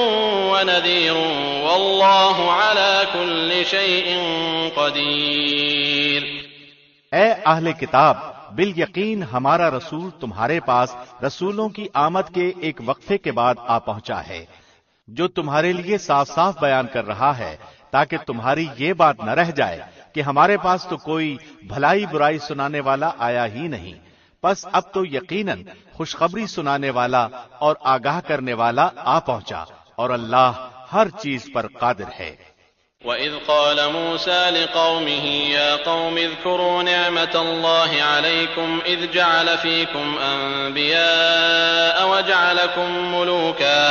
ونذير والله على كل شيء قدير. اے اہل کتاب، بالیقین ہمارا رسول تمہارے پاس رسولوں کی آمد کے ایک وقفے کے بعد آ پہنچا ہے جو تمہارے لیے صاف صاف بیان کر رہا ہے تاکہ تمہاری یہ بات نہ رہ جائے کہ ہمارے پاس تو کوئی بھلائی برائی سنانے والا آیا ہی نہیں. پس اب تو یقیناً خوشخبری سنانے والا اور آگاہ کرنے والا آ پہنچا اور اللہ ہر چیز پر قادر ہے. وَإِذْ قَالَ مُوسَى لِقَوْمِهِ يَا قَوْمِ اذْكُرُوا نِعْمَةَ اللَّهِ عَلَيْكُمْ إِذْ جَعَلَ فِيكُمْ أَنْبِيَاءَ وَجَعَلَكُمْ مُلُوكًا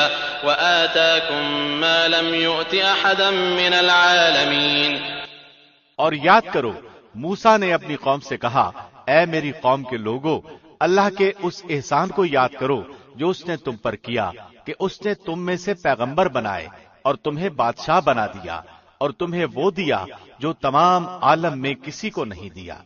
وَآتَاكُمْ مَا لَمْ يُؤْتِ أَحَدًا مِنَ الْعَالَمِينَ. اور یاد کرو موسیٰ نے اپنی قوم سے کہا، اے میری قوم کے لوگو، اللہ کے اس احسان کو یاد کرو جو اس نے تم پر کیا کہ اس نے تم میں سے پیغمبر بنائے اور تمہیں بادشاہ بنا دیا اور تمہیں وہ دیا جو تمام عالم میں کسی کو نہیں دیا.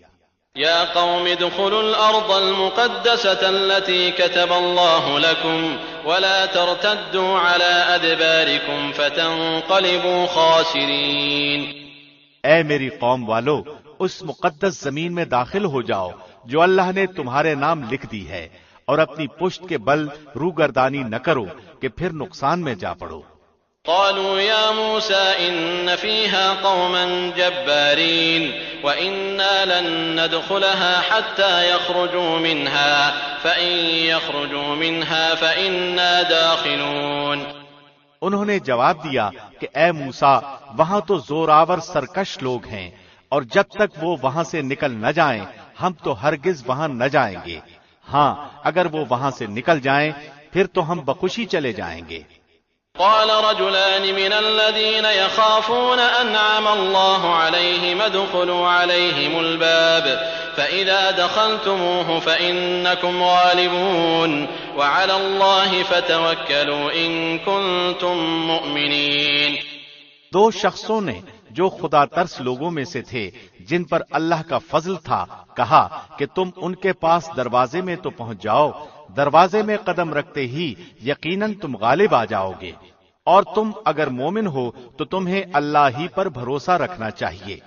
يا قوم ادخلوا الأرض المقدسة التي كتب الله لكم ولا ترتدوا على أدباركم فتنقلبوا خاسرين. اے میری قوم والو، اس مقدس زمین میں داخل ہو جاؤ جو اللہ نے تمہارے نام لکھ دی ہے اور اپنی پشت کے بل روگردانی نہ کرو کہ پھر نقصان میں جا پڑو. قالوا يا موسى إن فيها قوما جبارين وإنا لن ندخلها حتى يخرجوا منها فإن يخرجوا منها فإنا داخلون. انہوں نے جواب دیا کہ اے موسیٰ وہاں تو زوراور سرکش لوگ ہیں اور جب تک وہ وہاں سے نکل نہ جائیں ہم تو ہرگز وہاں نہ جائیں گے. ہاں اگر وہ وہاں سے نکل جائیں پھر تو ہم بخوشی چلے جائیں گے. قال رجلان من الذين يخافون أنعم الله عليهم ادخلوا عليهم الباب فإذا دخلتموه فإنكم غالبون وعلى الله فتوكلوا إن كنتم مؤمنين. دو شخصوں نے جو خدا ترس لوگوں میں سے تھے جن پر اللہ کا فضل تھا کہا کہ تم ان کے پاس دروازے میں تو پہنچ جاؤ، دروازے میں قدم رکھتے ہی یقیناً تم غالب آ جاؤ گے، اور تم اگر مومن ہو تو تمہیں اللہ ہی پر بھروسہ رکھنا چاہیے.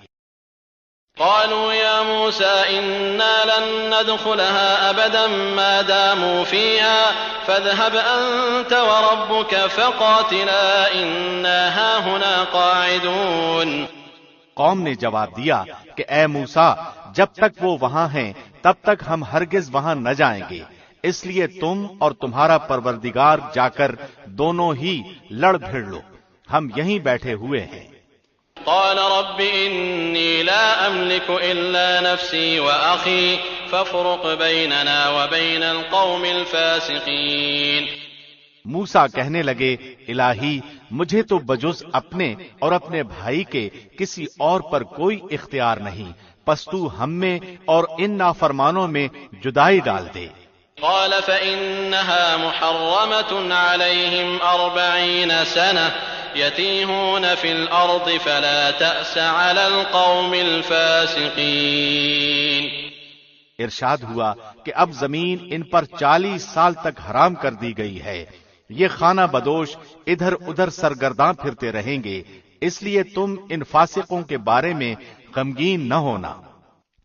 قالوا يا موسى إنا لن ندخلها أبدا ما داموا فيها فاذهب أنت وربك فقاتلا إنا هاهنا قاعدون. قوم نے جواب دیا کہ اے موسیٰ جب تک وہ وہاں ہیں تب تک ہم ہرگز وہاں نہ جائیں گے، اس لیے تم اور تمہارا پروردگار جا کر دونوں ہی لڑ بھیڑ لو، ہم یہیں بیٹھے ہوئے ہیں. قال رب إني لا أملك إلا نفسي وأخي فافرق بيننا وبين القوم الفاسقين. موسیٰ کہنے لگے الہی مجھے تو بجز اپنے اور اپنے بھائی کے کسی اور پر کوئی اختیار نہیں، پس تو ہم میں اور ان نافرمانوں میں جدائی ڈال دے. قال فإنها محرمة عليهم 40 سنة يتيهون في الأرض فلا تأس على القوم الفاسقين. ارشاد ہوا کہ اب زمین ان پر 40 سال تک حرام کر دی گئی ہے، یہ خانہ بدوش ادھر ادھر سرگرداں پھرتے رہیں گے، اس لیے تم ان فاسقوں کے بارے میں غمگین نہ ہونا.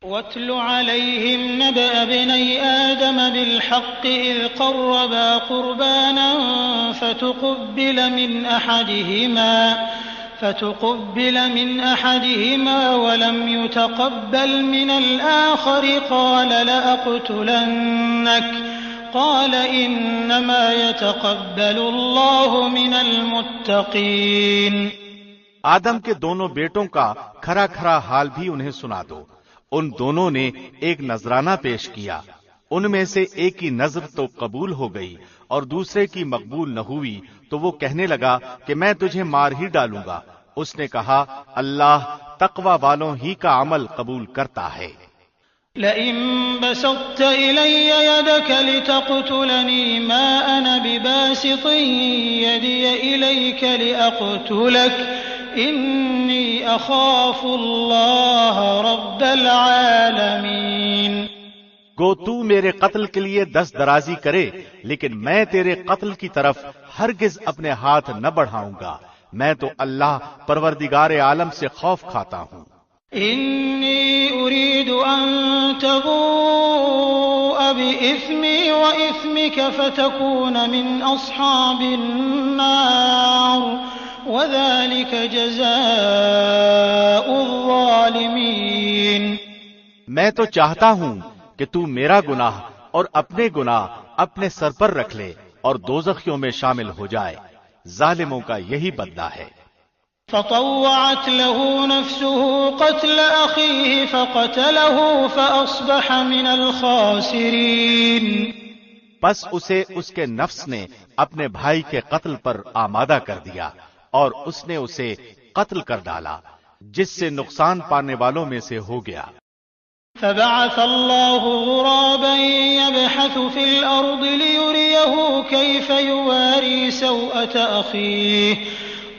وَاتْلُ عَلَيْهِمْ نَبَأَ ابْنَيْ آدَمَ بِالْحَقِّ إِذْ قَرَّبَا قُرْبَانًا فتقبل من أحدهما ولم يتقبل من الآخر قال لأقتلنك قال إنما يتقبل الله من المتقين. آدم کے دونوں بیٹوں کا کھرا کھرا حال بھی انہیں سنا دو. ان دونوں نے ایک نذرانہ پیش کیا، ان میں سے ایک کی نذر تو قبول ہو گئی اور دوسرے کی مقبول نہ ہوئی، تو وہ کہنے لگا کہ میں تجھے مار ہی ڈالوں گا. اس نے کہا اللہ تقوی والوں ہی کا عمل قبول کرتا ہے. لئن بسطت إلي يدك لتقتلني ما أنا بباسط يدي إليك لأقتلك إني أخاف الله رب العالمين. گو تو میرے قتل کے لیے دست درازی کرے لیکن میں تیرے قتل کی طرف ہرگز اپنے ہاتھ نہ بڑھاؤں گا، میں تو اللہ پروردگار عالم سے خوف کھاتا ہوں. إني أريد أن تبوء بإثمي وإثمك فتكون من أصحاب النار وذلك جزاء الظالمين. میں تو چاہتا ہوں کہ تو میرا گناہ اور اپنے گناہ اپنے سر پر رکھ لے اور دوزخیوں میں شامل ہو جائے، ظالموں کا یہی بدلہ ہے. فطوعت له نفسه قتل أخيه فقتله فأصبح من الخاسرين. پس اسے اس کے نفس نے اپنے بھائی کے قتل پر آمادہ کر دیا اور اس نے اسے قتل کر ڈالا، جس سے نقصان پانے والوں میں سے ہو گیا. فبعث الله غرابا يبحث في الأرض ليريه كيف يواري سوءة أخيه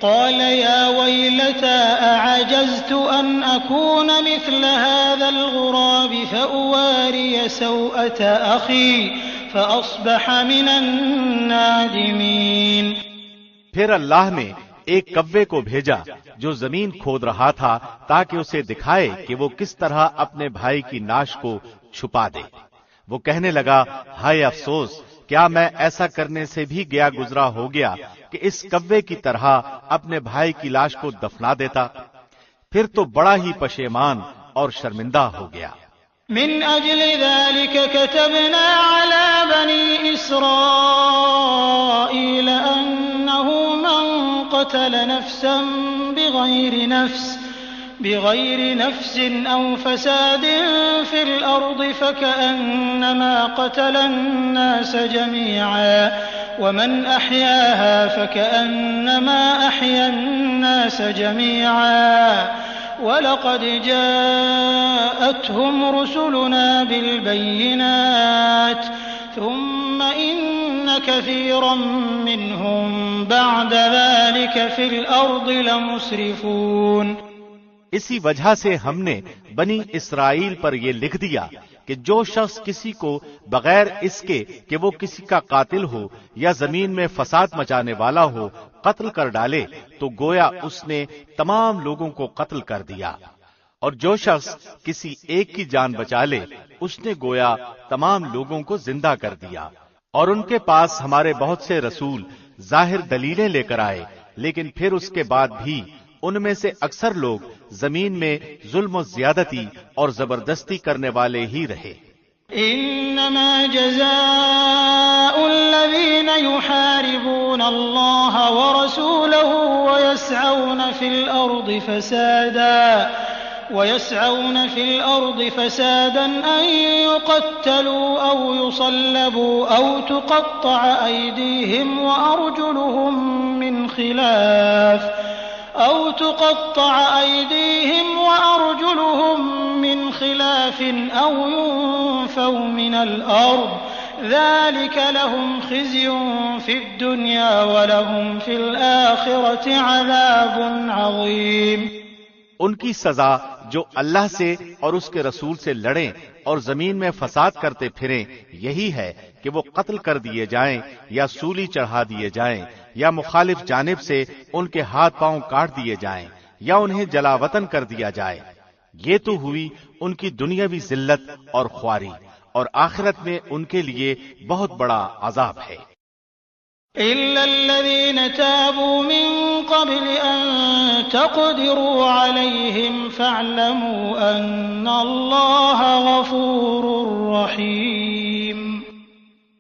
قال يا ويلتى أعجزت أن أكون مثل هذا الغراب فأواري سوءة أخي فأصبح من النادمين. پھر اللہ نے ایک کوے کو بھیجا جو زمین کھود رہا تھا تاکہ اسے دکھائے کہ وہ کس طرح اپنے بھائی کی ناش کو چھپا دے. وہ کہنے لگا ہائے افسوس کیا میں ایسا کرنے سے بھی گیا گزرا ہو گیا کہ اس کوے کی طرح اپنے بھائی کی لاش کو دفنا دیتا؟ پھر تو بڑا ہی پشیمان اور شرمندہ ہو گیا۔ من أجل ذلك كتبنا على بني إسرائيل أنه من قتل نفسا بغير نفس أو فساد في الأرض فكأنما قتل الناس جميعا ومن أحياها فكأنما أحيا الناس جميعا وَلَقَدْ جَاءَتْهُمْ رُسُلُنَا بِالْبَيِّنَاتِ ثُمَّ إِنَّ كَثِيرًا مِّنْهُمْ بَعْدَ ذَلِكَ فِي الْأَرْضِ لَمُسْرِفُونَ۔ اسی وجہ سے ہم نے بنی اسرائیل پر یہ لکھ دیا کہ جو شخص کسی کو بغیر اس کے کہ وہ کسی کا قاتل ہو یا زمین میں فساد مچانے والا ہو قتل کر ڈالے تو گویا اس نے تمام لوگوں کو قتل کر دیا، اور جو شخص کسی ایک کی جان بچا لے اس نے گویا تمام لوگوں کو زندہ کر دیا۔ اور ان کے پاس ہمارے بہت سے رسول ظاہر دلیلیں لے کر آئے، لیکن پھر اس کے بعد بھی ان میں سے اکثر لوگ زمین میں ظلم و زیادتی اور زبردستی کرنے والے ہی رہے۔ انما جزاء الذين يحاربون الله ورسوله ويسعون في الأرض فسادا أن يقتلوا أو يصلبوا أو تقطع أيديهم وأرجلهم من خلاف أو ينفوا من الأرض ذلك لهم خزي في الدنيا ولهم في الآخرة عذاب عظيم۔ ان کی سزا جو اللہ سے اور اس کے رسول سے لڑیں اور زمین میں فساد کرتے پھریں یہی ہے کہ وہ قتل کر دیے جائیں یا سولی چڑھا دیے جائیں یا مخالف جانب سے ان کے ہاتھ پاؤں کاٹ دیے جائیں یا انہیں جلا وطن کر دیا جائے۔ یہ تو ہوئی ان کی دنیاوی ذلت اور خواری، اور آخرت میں ان کے لیے بہت بڑا عذاب ہے۔ إِلَّا الَّذِينَ تَابُوا مِن قَبْلِ أَن تَقْدِرُوا عَلَيْهِمْ فَاعْلَمُوا أَنَّ اللَّهَ غَفُورٌ رَّحِيمٌ۔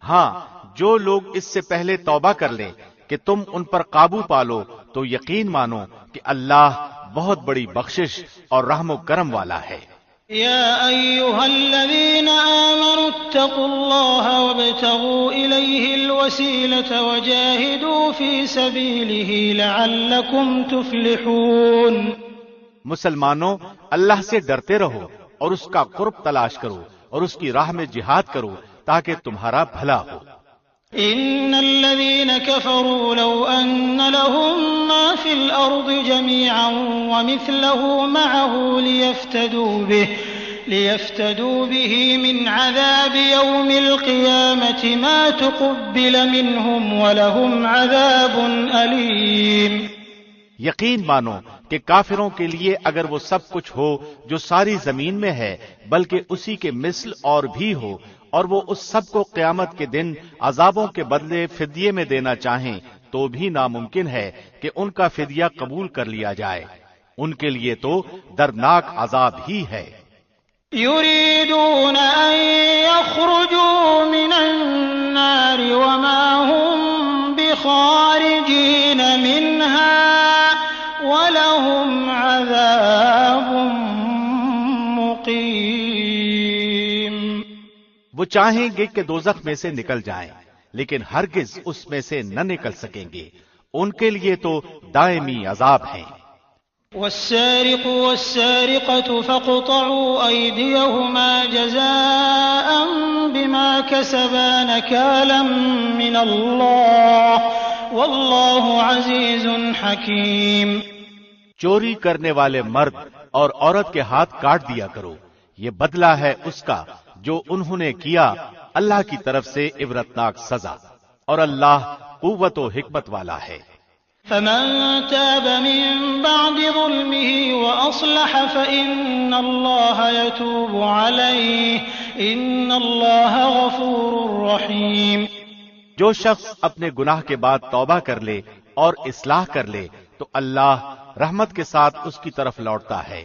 ہاں، جو لوگ اس سے پہلے توبہ کر لیں کہ تم ان پر قابو پالو تو یقین مانو کہ اللہ بہت بڑی بخشش اور رحم و کرم والا ہے۔ يا أيها الذين آمنوا اتقوا الله وابتغوا إليه الوسيلة وجاهدوا في سبيله لعلكم تفلحون۔ مسلمانوں، اللہ سے ڈرتے رہو اور اس کا قرب تلاش کرو اور اس کی راہ میں جہاد کرو تاکہ تمہارا بھلا ہو۔ إن الذين كفروا لو أن لهم ما في الأرض جميعا ومثله معه ليفتدوا به من عذاب يوم القيامة ما تقبل منهم ولهم عذاب أليم۔ یقین مانو کہ کافروں کے لیے اگر وہ سب کچھ ہو جو ساری زمین میں ہے بلکہ اسی کے مثل اور بھی ہو، اور وہ اس سب کو قیامت کے دن عذابوں کے بدلے فدیے میں دینا چاہیں تو بھی ناممکن ہے کہ ان کا فدیہ قبول کر لیا جائے۔ ان کے لیے تو دردناک عذاب ہی ہے۔ يريدون أن يخرجوا من النار وما هم بخارجين منها ولهم عذاب مقيم۔ وہ چاہیں گے کہ دوزخ میں سے نکل جائیں لیکن ہرگز اس میں سے نہ نکل سکیں گے، ان کے لیے تو دائمی عذاب ہیں۔ والسارق والسارقة فاقطعوا أيديهما جزاء بما كسبا نكالا من الله والله عزيز حكيم۔ چوری کرنے والے مرد اور عورت کے ہاتھ کاٹ دیا کرو، یہ بدلہ ہے اس کا جو انہوں نے کیا، اللہ کی طرف سے عبرتناک سزا، اور اللہ قوت و حکمت والا ہے۔ فمن تاب من بعد ظلمه وأصلح فإن الله يتوب عليه إن الله غفور رحيم۔ جو شخص اپنے گناہ کے بعد توبہ کر لے اور اصلاح کر لے تو اللہ رحمت کے ساتھ اس کی طرف لوٹتا ہے.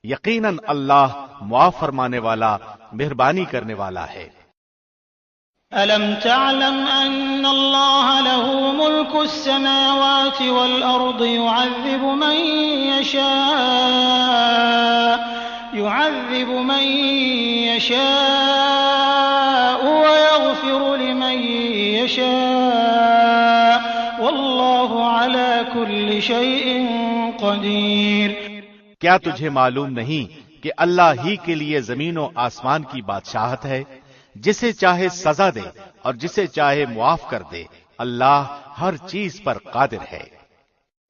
یقیناً اللہ معاف فرمانے والا مہربانی کرنے والا ہے. ألم تعلم أن الله له ملك السماوات والأرض يعذب من يشاء ويغفر لمن يشاء والله على كل شيء قدير. کیا تجھے معلوم نہیں کہ اللہ ہی کے لیے زمین و آسمان کی بادشاہت ہے؟ جسے چاہے سزا دے اور جسے چاہے معاف کر دے. اللہ ہر چیز پر قادر ہے.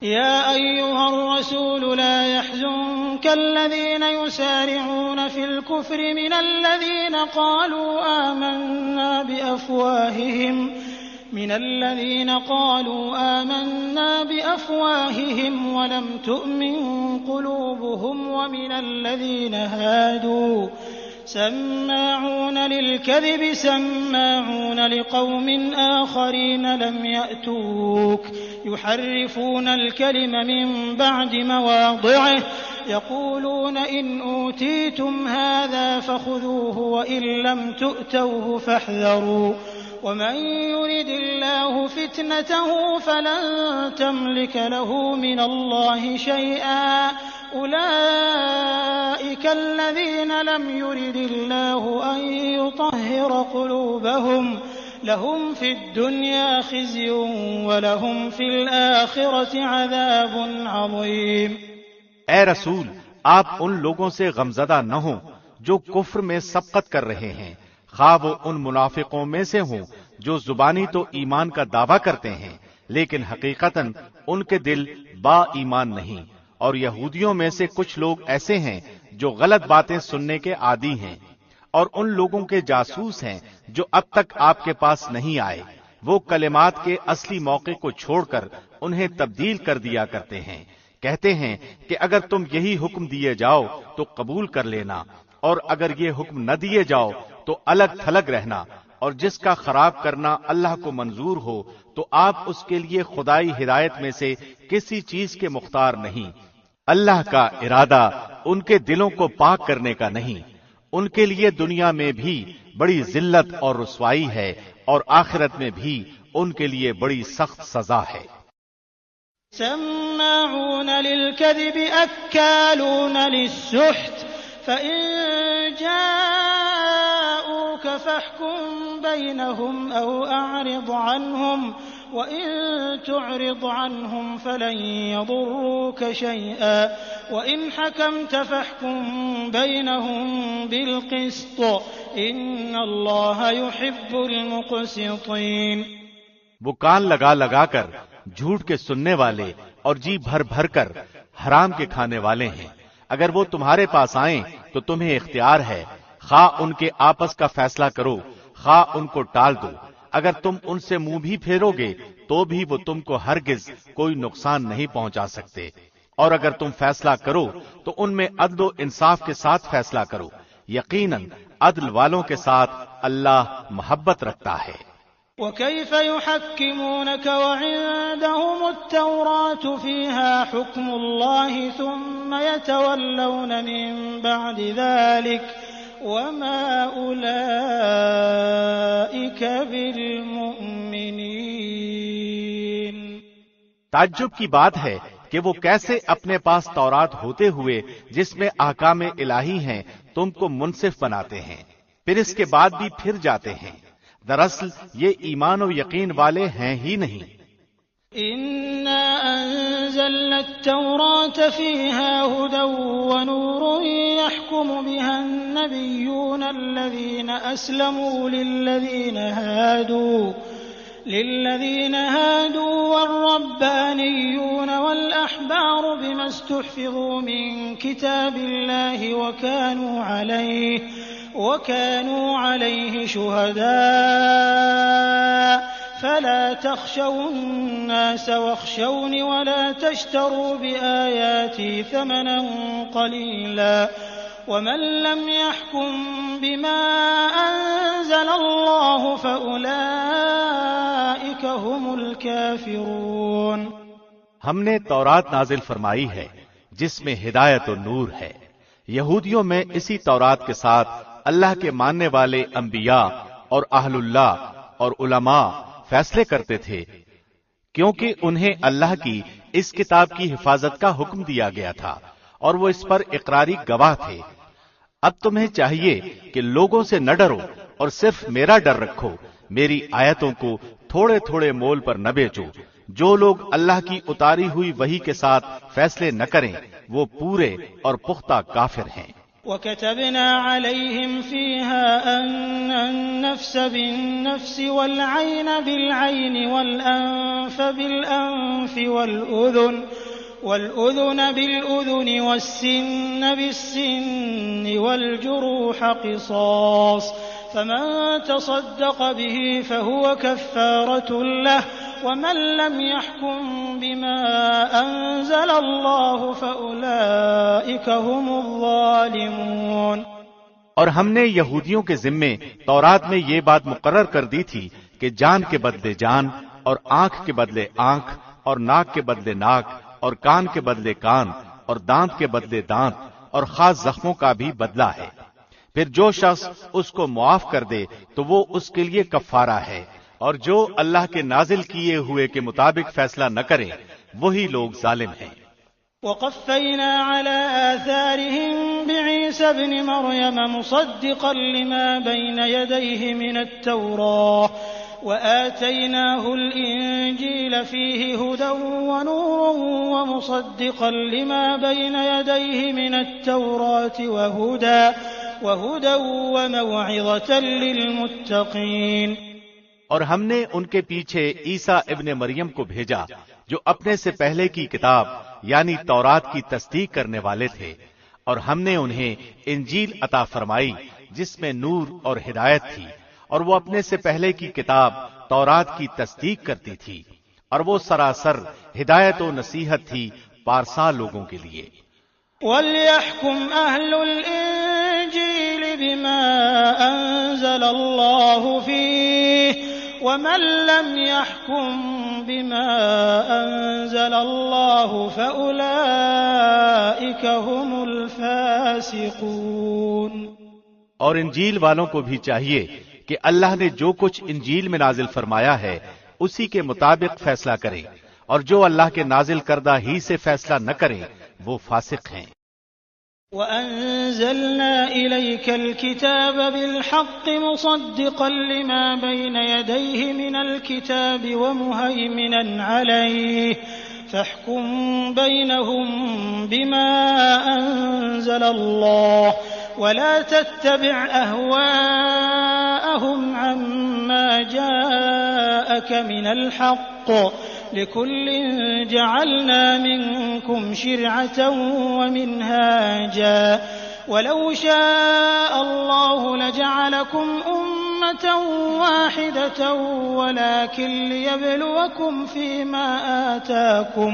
يا أيها الرسول لا يحزنك الذين يسارعون في الكفر من الذين قالوا آمنا بأفواههم ولم تؤمن قلوبهم ومن الذين هادوا سماعون للكذب سماعون لقوم آخرين لم يأتوك يحرفون الكلم من بعد مواضعه يقولون إن أوتيتم هذا فخذوه وإن لم تؤتوه فاحذروا ومن يرد الله فتنته فلن تملك له من الله شيئا أولئك الذين لم يرد الله أن يطهر قلوبهم لهم في الدنيا خزي ولهم في الآخرة عذاب عظيم. اے رسول، آپ ان لوگوں سے غمزدہ نہ ہوں جو کفر میں سبقت کر رہے ہیں، خواہ وہ ان منافقوں میں سے ہوں جو زبانی تو ایمان کا دعویٰ کرتے ہیں لیکن حقیقتاً ان کے دل با ایمان نہیں. اور یہودیوں میں سے کچھ لوگ ایسے ہیں جو غلط باتیں سننے کے عادی ہیں، اور ان لوگوں کے جاسوس ہیں جو اب تک آپ کے پاس نہیں آئے. وہ کلمات کے اصلی موقع کو چھوڑ کر انہیں تبدیل کر دیا کرتے ہیں. کہتے ہیں کہ اگر تم یہی حکم دیے جاؤ تو قبول کر لینا، اور اگر یہ حکم نہ دیے جاؤ تو الگ تھلگ رہنا. اور جس کا خراب کرنا اللہ کو منظور ہو تو آپ اس کے لیے خدائی ہدایت میں سے کسی چیز کے مختار نہیں. اللہ کا ارادہ ان کے دلوں کو پاک کرنے کا نہیں. ان کے لیے دنیا میں بھی بڑی ذلت اور رسوائی ہے اور آخرت میں بھی ان کے لیے بڑی سخت سزا ہے. سماعون للكذب أكالون للسحت فإن جاءوك فاحكم بينهم أو أعرض عنهم وإن تعرض عنهم فلن يضروك شيئا وإن حكمت فاحكم بينهم بالقسط إن الله يحب المقسطين. وہ کان لگا لگا کر جھوٹ کے سننے والے اور جی بھر بھر کر حرام کے کھانے والے ہیں. اگر وہ تمہارے پاس آئیں تو تمہیں اختیار ہے، خواہ ان کے آپس کا فیصلہ کرو خواہ ان کو ٹال دو. اگر تم ان سے منہ بھی پھیرو گے تو بھی وہ تم کو ہرگز کوئی نقصان نہیں پہنچا سکتے. اور اگر تم فیصلہ کرو تو ان میں عدل و انصاف کے ساتھ فیصلہ کرو. یقیناً عدل والوں کے ساتھ اللہ محبت رکھتا ہے. وكيف يحكمونك وعندهم التوراة فيها حكم الله ثم يتولون من بعد ذلك وما أولئك بالمؤمنين. تعجب کی بات ہے کہ وہ کیسے اپنے پاس تورات ہوتے ہوئے جس میں احکام الہی ہیں تم کو منصف بناتے ہیں، پھر اس کے بعد بھی پھر جاتے ہیں. دراصل یہ ایمان و یقین والے ہیں ہی نہیں. إنا أنزلنا التوراة فيها هدى ونور يحكم بها النبيون الذين أسلموا للذين هادوا والربانيون والأحبار بما استحفظوا من كتاب الله وكانوا عليه شهداء فلا تخشوا الناس واخشوني ولا تشتروا بآياتي ثمنا قليلا ومن لم يحكم بما أنزل الله فأولئك ہم نے تورات نازل فرمائی ہے جس میں ہدایت و نور ہے۔ یہودیوں میں اسی تورات کے ساتھ اللہ کے ماننے والے انبیاء اور اہل اللہ اور علماء فیصلے کرتے تھے، کیونکہ انہیں اللہ کی اس کتاب کی حفاظت کا حکم دیا گیا تھا اور وہ اس پر اقراری گواہ تھے۔ اب تمہیں چاہیے کہ لوگوں سے نہ ڈرو اور صرف میرا ڈر رکھو، میری آیتوں کو تھوڑے تھوڑے مول پر نہ بیچو۔ جو لوگ اللہ کی اتاری ہوئی وحی کے ساتھ فیصلے نہ کریں وہ پورے اور پختہ کافر ہیں۔ وَكَتَبْنَا عَلَيْهِمْ فِيهَا أَنَّ النَّفْسَ بِالنَّفْسِ وَالْعَيْنَ بِالْعَيْنِ وَالْأَنفَ بِالْأَنفِ وَالْأُذُنَ بِالْأُذُنِ وَالسِّنَّ بِالسِّنِّ وَالْجُرُوحَ قِصَاصٌ فَمَن تَصَدَّقَ بِهِ فَهُوَ كَفَّارَةٌ لَّهُ وَمَن لَّمْ يَحْكُم بِمَا أَنزَلَ اللَّهُ فَأُولَٰئِكَ هُمُ الظَّالِمُونَ۔ اور ہم نے یہودیوں کے ذمے تورات میں یہ بات مقرر کر دی تھی کہ جان کے بدلے جان اور آنکھ کے بدلے آنکھ اور ناک کے بدلے ناک اور کان کے بدلے کان اور دانت کے بدلے دانت اور خاص زخموں کا بھی بدلہ ہے۔ پھر جو شخص اس کو معاف کر دے تو وہ اس کے لیے کفارہ ہے، اور جو اللہ کے نازل کیے ہوئے کے مطابق فیصلہ نہ کرے وہی لوگ ظالم ہیں۔ وَقَفَّيْنَا عَلَىٰ آثَارِهِم بِعِيسَى ابْنِ مَرْيَمَ مُصَدِّقًا لِّمَا بَيْنَ يَدَيْهِ مِنَ التَّوْرَاةِ وَآتَيْنَاهُ الْإِنجِيلَ فِيهِ هُدًى وَنُورٌ وَمُصَدِّقًا لِّمَا بَيْنَ يَدَيْهِ مِنَ التَّوْرَاةِ وَهُدًى وَمَوْعِظَةً لِّلْمُتَّقِينَ۔ اور ہم نے ان کے پیچھے عیسیٰ ابن مریم کو بھیجا جو اپنے سے پہلے کی کتاب یعنی تورات کی تصدیق کرنے والے تھے، اور ہم نے انہیں انجیل عطا فرمائی جس میں نور اور ہدایت تھی، اور وہ اپنے سے پہلے کی کتاب تورات کی تصدیق کرتی تھی، اور وہ سراسر ہدایت و نصیحت تھی پارسا لوگوں کے لیے۔ وَلْيَحْكُمْ أَهْلُ الْإِنجِيلِ بِمَا أَنزَلَ اللَّهُ فِيهِ وَمَن لَّمْ يَحْكُم بِمَا أَنزَلَ اللَّهُ فَأُولَٰئِكَ هُمُ الْفَاسِقُونَ۔ اور انجیل والوں کو بھی چاہیے کہ اللہ نے جو کچھ انجیل میں نازل فرمایا ہے اسی کے مطابق فیصلہ کریں، اور جو اللہ کے نازل کردہ ہی سے فیصلہ نہ کریں وہ فاسق ہیں۔ وَأَنزَلْنَا إِلَيْكَ الْكِتَابَ بِالْحَقِّ مُصَدِّقًا لِّمَا بَيْنَ يَدَيْهِ مِنَ الْكِتَابِ وَمُهَيْمِنًا عَلَيْهِ فَاحْكُم بَيْنَهُم بِمَا أَنزَلَ اللَّهُ وَلَا تَتَّبِعْ أَهْوَاءَهُمْ عَمَّا جَاءَكَ مِنَ الْحَقِّ لِكُلٍّ جَعَلْنَا مِنكُمْ شِرْعَةً وَمِنْهَاجًا وَلَوْ شَاءَ اللَّهُ لَجَعَلَكُمْ أُمَّةً وَاحِدَةً وَلَٰكِن لِّيَبْلُوَكُمْ فِيمَا آتَاكُمْ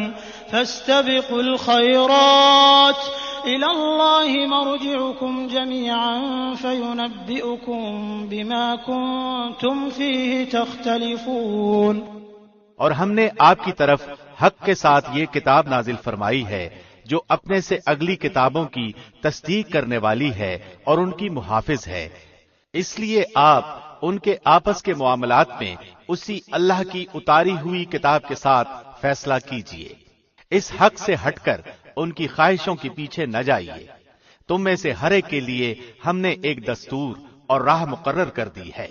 فَاسْتَبِقُوا الْخَيْرَاتِ إِلَى اللَّهِ مَرْجِعُكُمْ جَمِيعًا فَيُنَبِّئُكُم بِمَا كُنتُمْ فِيهِ تَخْتَلِفُونَ۔ اور ہم نے آپ کی طرف حق کے ساتھ یہ کتاب نازل فرمائی ہے جو اپنے سے اگلی کتابوں کی تصدیق کرنے والی ہے اور ان کی محافظ ہے، اس لیے آپ ان کے آپس کے معاملات میں اسی اللہ کی اتاری ہوئی کتاب کے ساتھ فیصلہ کیجیے۔ اس حق سے ہٹ کر ان کی خواہشوں کے پیچھے نہ جائیے۔ تم میں سے ہر ایک کے لیے ہم نے ایک دستور اور راہ مقرر کر دی ہے۔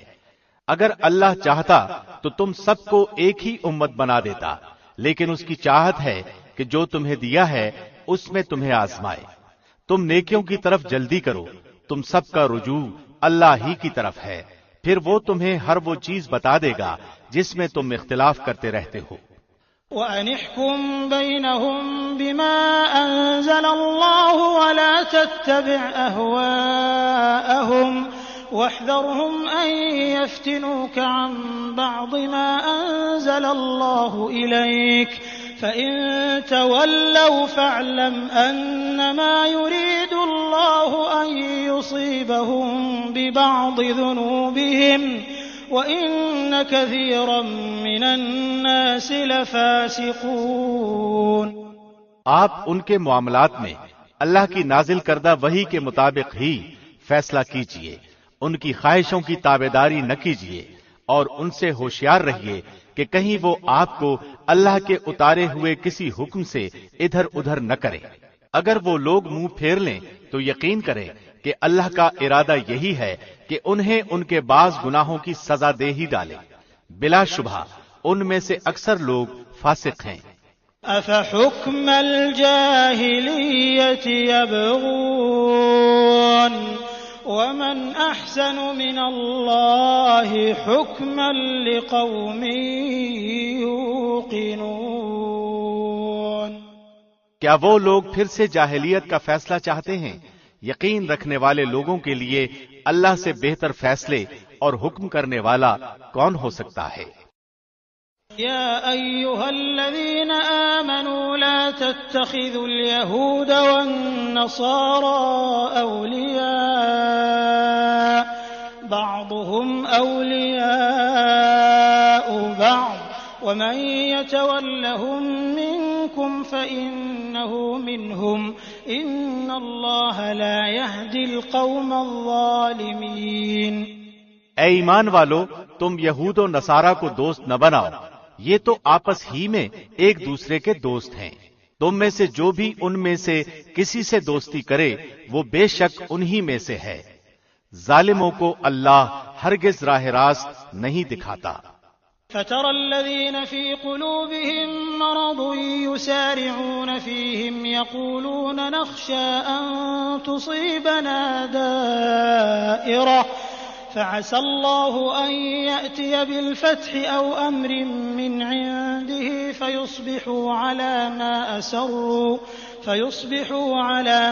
اگر اللہ چاہتا تو تم سب کو ایک ہی امت بنا دیتا، لیکن اس کی چاہت ہے کہ جو تمہیں دیا ہے اس میں تمہیں آزمائے۔ تم نیکیوں کی طرف جلدی کرو، تم سب کا رجوع اللہ ہی کی طرف ہے، پھر وہ تمہیں ہر وہ چیز بتا دے گا جس میں تم اختلاف کرتے رہتے ہو۔ وَأَنِ احْكُم بَيْنَهُم بِمَا أَنزَلَ اللَّهُ وَلَا تَتَّبِعْ أَهْوَاءَهُمْ وَاحْذَرْهُمْ أَن يَفْتِنُوكَ عَن بَعْضِ مَا أَنزَلَ اللَّهُ إِلَيْكَ فَإِن تَوَلَّوْا فَاعْلَمْ أَنَّمَا يُرِيدُ اللَّهُ أَن يُصِيبَهُم بِبَعْضِ ذُنُوبِهِمْ وَإِنَّ كَثِيرًا مِّنَ النَّاسِ لَفَاسِقُونَ۔ آپ ان کے معاملات میں اللہ کی نازل کردہ وحی کے مطابق ہی فیصلہ کیجئے، ان کی خواہشوں کی تابعداری نہ کیجئے، اور ان سے ہوشیار رہیے کہ کہیں وہ آپ کو اللہ کے اتارے ہوئے کسی حکم سے ادھر ادھر نہ کریں۔ اگر وہ لوگ منہ پھیر لیں تو یقین کریں کہ اللہ کا ارادہ یہی ہے کہ انہیں ان کے بعض گناہوں کی سزا دے ہی ڈالے۔ بلا شبہ ان میں سے اکثر لوگ فاسق ہیں۔ أَفَحُكْمَ الْجَاهِلِيَّةِ يَبْغُونَ وَمَنْ أَحْسَنُ مِنَ اللَّهِ حُكْمًا لِقَوْمٍ يُوقِنُونَ۔ کیا وہ لوگ پھر سے جاہلیت کا فیصلہ چاہتے ہیں؟ یقین رکھنے والے لوگوں کے لیے اللہ سے بہتر فیصلے اور حکم کرنے والا کون ہو سکتا ہے؟ يا أيها الذين آمنوا لا تتخذوا اليهود والنصارى أولياء بعضهم أولياء بعض ومن يتولهم منكم فإنه منهم إن الله لا يهدي القوم الظالمين۔ اے ایمان والو، تم یہود و نصارہ کو دوست نہ بناؤ، یہ تو آپس ہی میں ایک دوسرے کے دوست ہیں۔ تم میں سے جو بھی ان میں سے کسی سے دوستی کرے وہ بے شک انہی میں سے ہے۔ ظالموں کو اللہ ہرگز راہ راست نہیں دکھاتا۔ فَتَرَى الَّذِينَ فِي قُلُوبِهِم مَّرَضٌ يُسَارِعُونَ فِيهِمْ يَقُولُونَ نَخْشَىٰ أَن تُصِيبَنَا دَائِرَةٌ فَعَسَى اللَّهُ أَن يَأْتِيَ بِالْفَتْحِ أَوْ أَمْرٍ مِّنْ عِندِهِ فَيُصْبِحُوا عَلَىٰ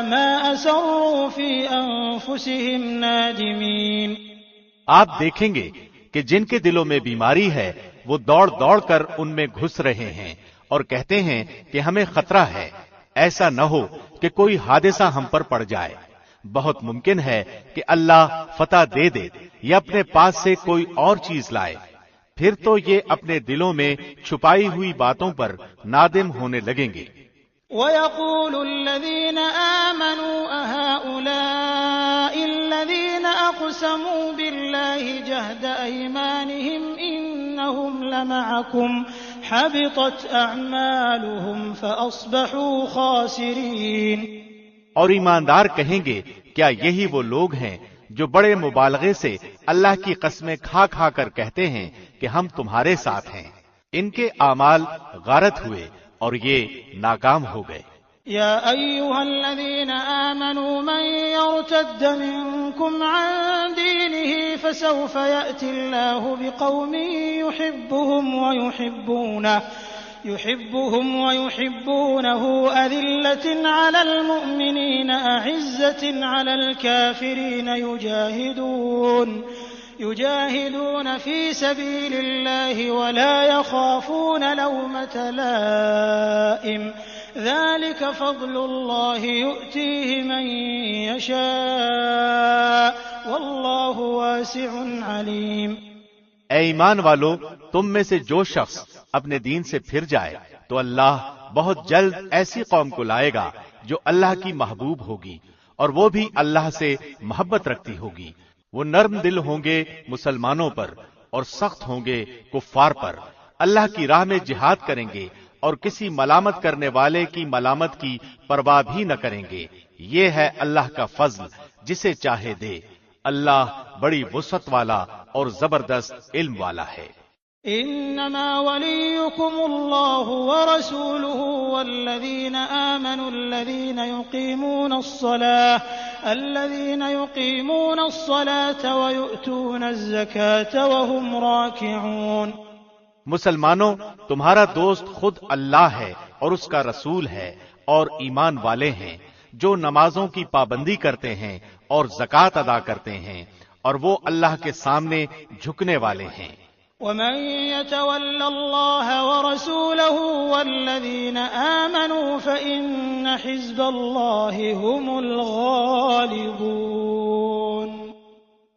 مَا أَسَرُّوا فِي أَنفُسِهِمْ نَادِمِينَ۔ آپ دیکھیں گے کہ جن کے دلوں میں بیماری ہے وہ دوڑ دوڑ کر ان میں گھس رہے ہیں اور کہتے ہیں کہ ہمیں خطرہ ہے، ایسا نہ ہو کہ کوئی حادثہ ہم پر پڑ جائے۔ بہت ممکن ہے کہ اللہ فتح دے دے یا اپنے پاس سے کوئی اور چیز لائے، پھر تو یہ اپنے دلوں میں چھپائی ہوئی باتوں پر نادم ہونے لگیں گے۔ وَيَقُولُ الَّذِينَ آمَنُوا أَهَٰؤُلَاءِ الَّذِينَ أَقْسَمُوا بِاللَّهِ جَهْدَ أَيْمَانِهِمْ إِنَّهُمْ لَمَعَكُمْ حَبِطَتْ أَعْمَالُهُمْ فَأَصْبَحُوا خَاسِرِينَ۔ اور ایماندار کہیں گے، کیا یہی وہ لوگ ہیں جو بڑے مبالغے سے اللہ کی قسمیں کھا کھا کر کہتے ہیں کہ ہم تمہارے ساتھ ہیں؟ ان کے اعمال غارت ہوئے اور یہ ناکام ہو گئے۔ یا ایھا الذین آمنوا من یرتد منکم عن دینہ فسوف یأتی اللہ بقوم يحبهم ويحبونه أذلة على المؤمنين أعزة على الكافرين يجاهدون في سبيل الله ولا يخافون لومة لائم ذلك فضل الله يؤتيه من يشاء والله واسع عليم۔ اے ایمان والو، تم میں سے جو شخص اپنے دین سے پھر جائے تو اللہ بہت جلد ایسی قوم کو لائے گا جو اللہ کی محبوب ہوگی اور وہ بھی اللہ سے محبت رکھتی ہوگی۔ وہ نرم دل ہوں گے مسلمانوں پر اور سخت ہوں گے کفار پر۔ اللہ کی راہ میں جہاد کریں گے اور کسی ملامت کرنے والے کی ملامت کی پرواہ بھی نہ کریں گے۔ یہ ہے اللہ کا فضل جسے چاہے دے۔ اللہ بڑی وسعت والا اور زبردست علم والا ہے۔ انما وليكم الله ورسوله والذين آمنوا الذين يقيمون الصلاة ويؤتون الزكاة وهم راكعون۔ مسلمانوں، تمہارا دوست خود اللہ ہے اور اس کا رسول ہے اور ایمان والے ہیں جو نمازوں کی پابندی کرتے ہیں اور زکوٰۃ ادا کرتے ہیں اور وہ اللہ کے سامنے جھکنے والے ہیں۔ وَمَن يَتَوَلَّ اللَّهَ وَرَسُولَهُ وَالَّذِينَ آمَنُوا فَإِنَّ حِزْبَ اللَّهِ هُمُ الْغَالِبُونَ۔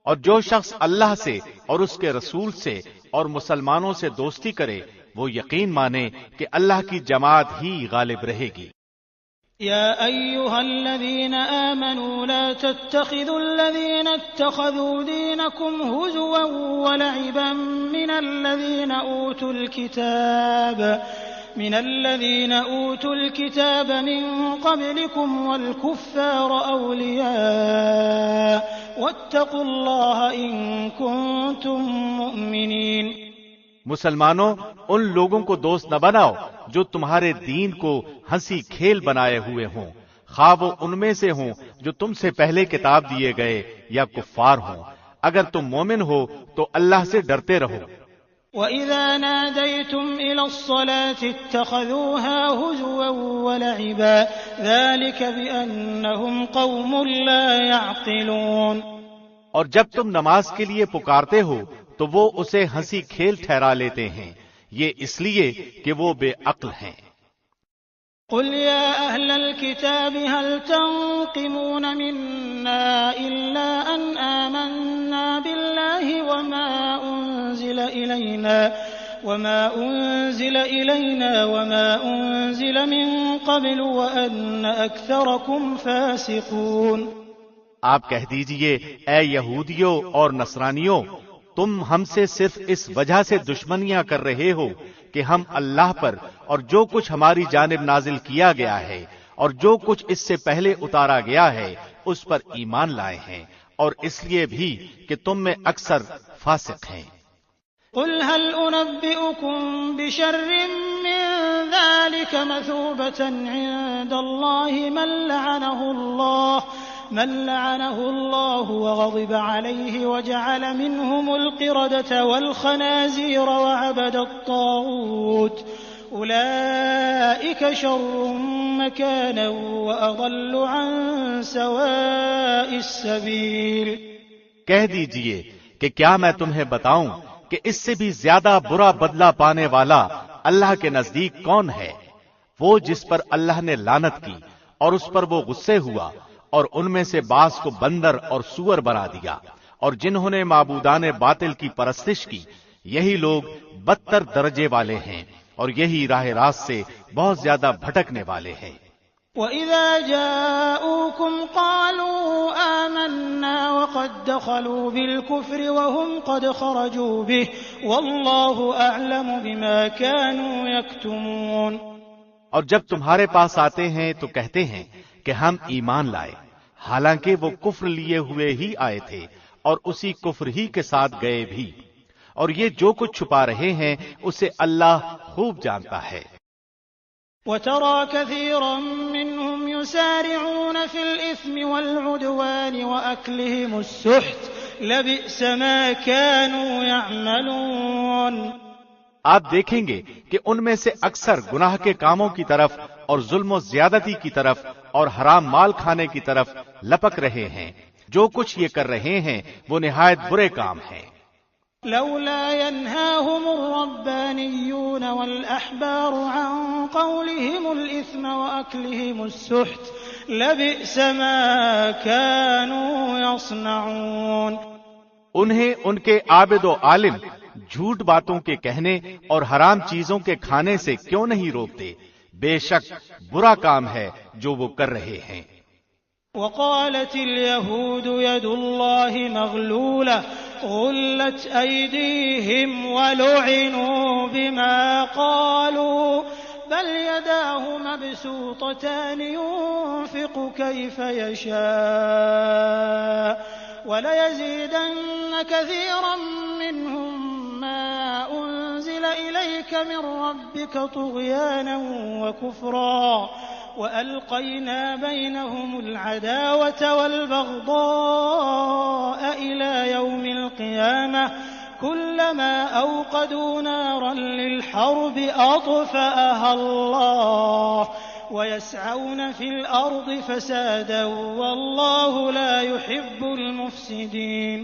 اور جو شخص اللہ سے اور اس کے رسول سے اور مسلمانوں سے دوستی کرے وہ یقین مانے کہ اللہ کی جماعت ہی غالب رہے گی۔ يا أيها الذين آمنوا لا تتخذوا الذين اتخذوا دينكم هزوا ولعبا من الذين أوتوا الكتاب من قبلكم والكفار أولياء واتقوا الله إن كنتم مؤمنين۔ مسلمانوں، ان لوگوں کو دوست نہ بناؤ جو تمہارے دین کو ہنسی کھیل بنائے ہوئے ہوں، خواہ وہ ان میں سے ہوں جو تم سے پہلے کتاب دیے گئے یا کفار ہوں۔ اگر تم مومن ہو تو اللہ سے ڈرتے رہو۔ وَإِذَا نَادَيْتُمْ إِلَى الصَّلَاةِ اتَّخَذُوهَا هُزُوًا وَلَعِبًا ذَلِكَ بِأَنَّهُمْ قَوْمٌ لَا يَعْقِلُونَ۔ اور جب تم نماز کے لیے پکارتے ہو تو وہ اسے ہنسی کھیل ٹھہرا لیتے ہیں، یہ اس لیے کہ وہ بے عقل ہیں۔ قل يا أهل الكتاب هل تنقمون منا إلا أن آمنا بالله وما أنزل إلينا وما أنزل من قبل وأن أكثركم فاسقون۔ آپ کہہ دیجئے، اے یہودیوں اور نصرانیوں، تم ہم سے صرف اس وجہ سے دشمنیاں کر رہے ہو کہ ہم اللہ پر اور جو کچھ ہماری جانب نازل کیا گیا ہے اور جو کچھ اس سے پہلے اتارا گیا ہے اس پر ایمان لائے ہیں، اور اس لیے بھی کہ تم میں اکثر فاسق ہیں۔ قل هل أنبئكم بشر من ذلك مثوبة عند الله من لعنه الله وغضب عليه وجعل منهم القردة والخنازير وعبد الطاغوت أولئك شر مكانا وأضل عن سواء السبيل۔ کہہ دیجئے کہ کیا میں تمہیں بتاؤں کہ اس سے بھی زیادہ برا بدلہ پانے والا اللہ کے نزدیک کون ہے؟ وہ جس پر اللہ نے لعنت کی اور اس پر وہ غصے ہوا، اور ان میں سے بعض کو بندر اور سور بنا دیا، اور جنہوں نے معبودان باطل کی پرستش کی، یہی لوگ بدتر درجے والے ہیں اور یہی راہ راست سے بہت زیادہ بھٹکنے والے ہیں۔ وَإِذَا جَاءُوكُمْ قَالُوا آمَنَّا وَقَدْ دَخَلُوا بِالْكُفْرِ وَهُمْ قَدْ خَرَجُوا بِهِ وَاللَّهُ أَعْلَمُ بِمَا كَانُوا يَكْتُمُونَ۔ اور جب تمہارے پاس آتے ہیں تو کہتے ہیں کہ ہم ایمان لائے، حالانکہ وہ کفر لیے ہوئے ہی آئے تھے اور اسی کفر ہی کے ساتھ گئے بھی، اور یہ جو کچھ چھپا رہے ہیں اسے اللہ خوب جانتا ہے۔ وَتَرَى كَثِيرًا مِّنْهُمْ يُسَارِعُونَ فِي الْإِثْمِ وَالْعُدْوَانِ وَأَكْلِهِمُ السُّحْتَ لَبِئْسَ مَا كَانُوا يَعْمَلُونَ۔ آپ دیکھیں گے کہ ان میں سے اکثر گناہ کے کاموں کی طرف اور ظلم و زیادتی کی طرف اور حرام مال کھانے کی طرف لپک رہے ہیں۔ جو کچھ یہ کر رہے ہیں وہ نہایت برے کام ہیں۔ لولا ينهاهم الربانيون والأحبار عن قولهم الإثم وأكلهم السحت لبئس ما كانوا يصنعون۔ انہیں ان کے عابد و عالم جھوٹ باتوں کے کہنے اور حرام چیزوں کے کھانے سے کیوں نہیں روکتے؟ بے شک برا کام ہے جو وہ کر رہے ہیں۔ وقالت اليهود يد الله مغلولة غلت أيديهم ولعنوا بما قالوا بل يداه مبسوطتان ينفق كيف يشاء وليزيدن كثيرا منهم ما أنزل إليك من ربك طغيانا وكفرا وألقينا بينهم العداوة والبغضاء إلى يوم القيامة كلما أوقدوا نارا للحرب أطفأها الله ويسعون في الأرض فسادا والله لا يحب المفسدين۔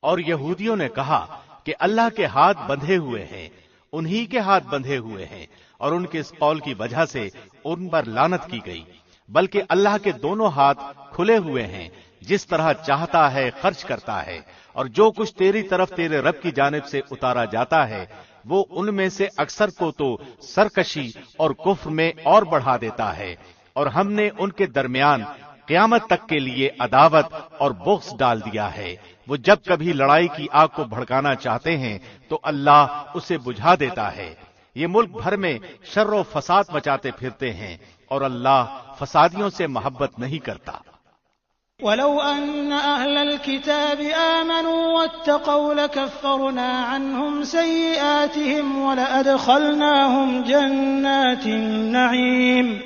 اور یہودیوں نے کہا کہ اللہ کے ہاتھ بندھے ہوئے ہیں، انہی کے ہاتھ بندھے ہوئے ہیں، اور ان کے اس قول کی وجہ سے ان پر لعنت کی گئی، بلکہ اللہ کے دونوں ہاتھ کھلے ہوئے ہیں، جس طرح چاہتا ہے خرچ کرتا ہے، اور جو کچھ تیری طرف تیرے رب کی جانب سے اتارا جاتا ہے وہ ان میں سے اکثر کو تو سرکشی اور کفر میں اور بڑھا دیتا ہے، اور ہم نے ان کے درمیان قیامت تک کے لیے عداوت اور بغض ڈال دیا ہے۔ وہ جب کبھی لڑائی کی آگ کو بھڑکانا چاہتے ہیں تو اللہ اسے بجھا دیتا ہے۔ یہ ملک بھر میں شر و فساد مچاتے پھرتے ہیں، اور اللہ فسادیوں سے محبت نہیں کرتا۔ وَلَوْ أَنَّ أَهْلَ الْكِتَابِ آمَنُوا وَاتَّقَوْا لَكَفَّرْنَا عَنْهُمْ سَيِّئَاتِهِمْ وَلَأَدْخَلْنَاهُمْ جَنَّاتِ النَّعِيمِ۔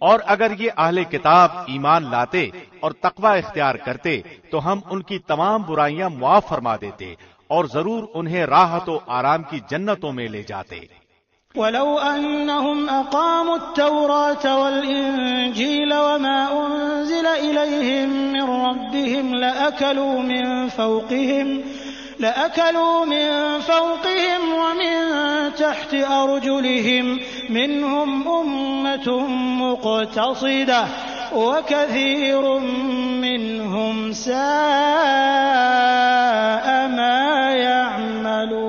اور اگر یہ اہل کتاب ایمان لاتے اور تقوی اختیار کرتے تو ہم ان کی تمام برائیاں معاف فرما دیتے اور ضرور انہیں راحت و آرام کی جنتوں میں لے جاتے۔ وَلَوْ أَنَّهُمْ أَقَامُوا التَّوْرَاةَ وَالْإِنْجِيلَ وَمَا أُنْزِلَ إِلَيْهِمْ مِنْ رَبِّهِمْ لَأَكَلُوا مِنْ فَوْقِهِمْ وَمِنْ تَحْتِ أَرْجُلِهِمْ مِنْهُمْ أُمَّةٌ مُقْتَصِدَةٌ وَكَثِيرٌ مِّنْهُمْ سَاءَ مَا يَعْمَلُونَ۔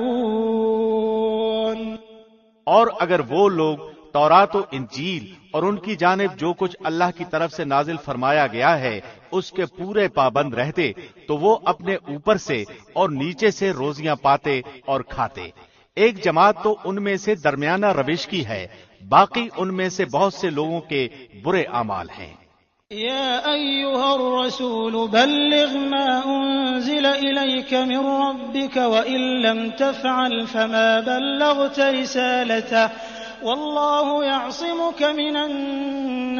اور اگر وہ لوگ تورات و انجیل اور ان کی جانب جو کچھ اللہ کی طرف سے نازل فرمایا گیا ہے اس کے پورے پابند رہتے تو وہ اپنے اوپر سے اور نیچے سے روزیاں پاتے اور کھاتے۔ ایک جماعت تو ان میں سے درمیانہ روش کی ہے، باقی ان میں سے بہت سے لوگوں کے برے اعمال ہیں۔ يا أيها الرسول بلغ ما أنزل إليك من ربك وإن لم تفعل فما بلغت رسالته والله يعصمك من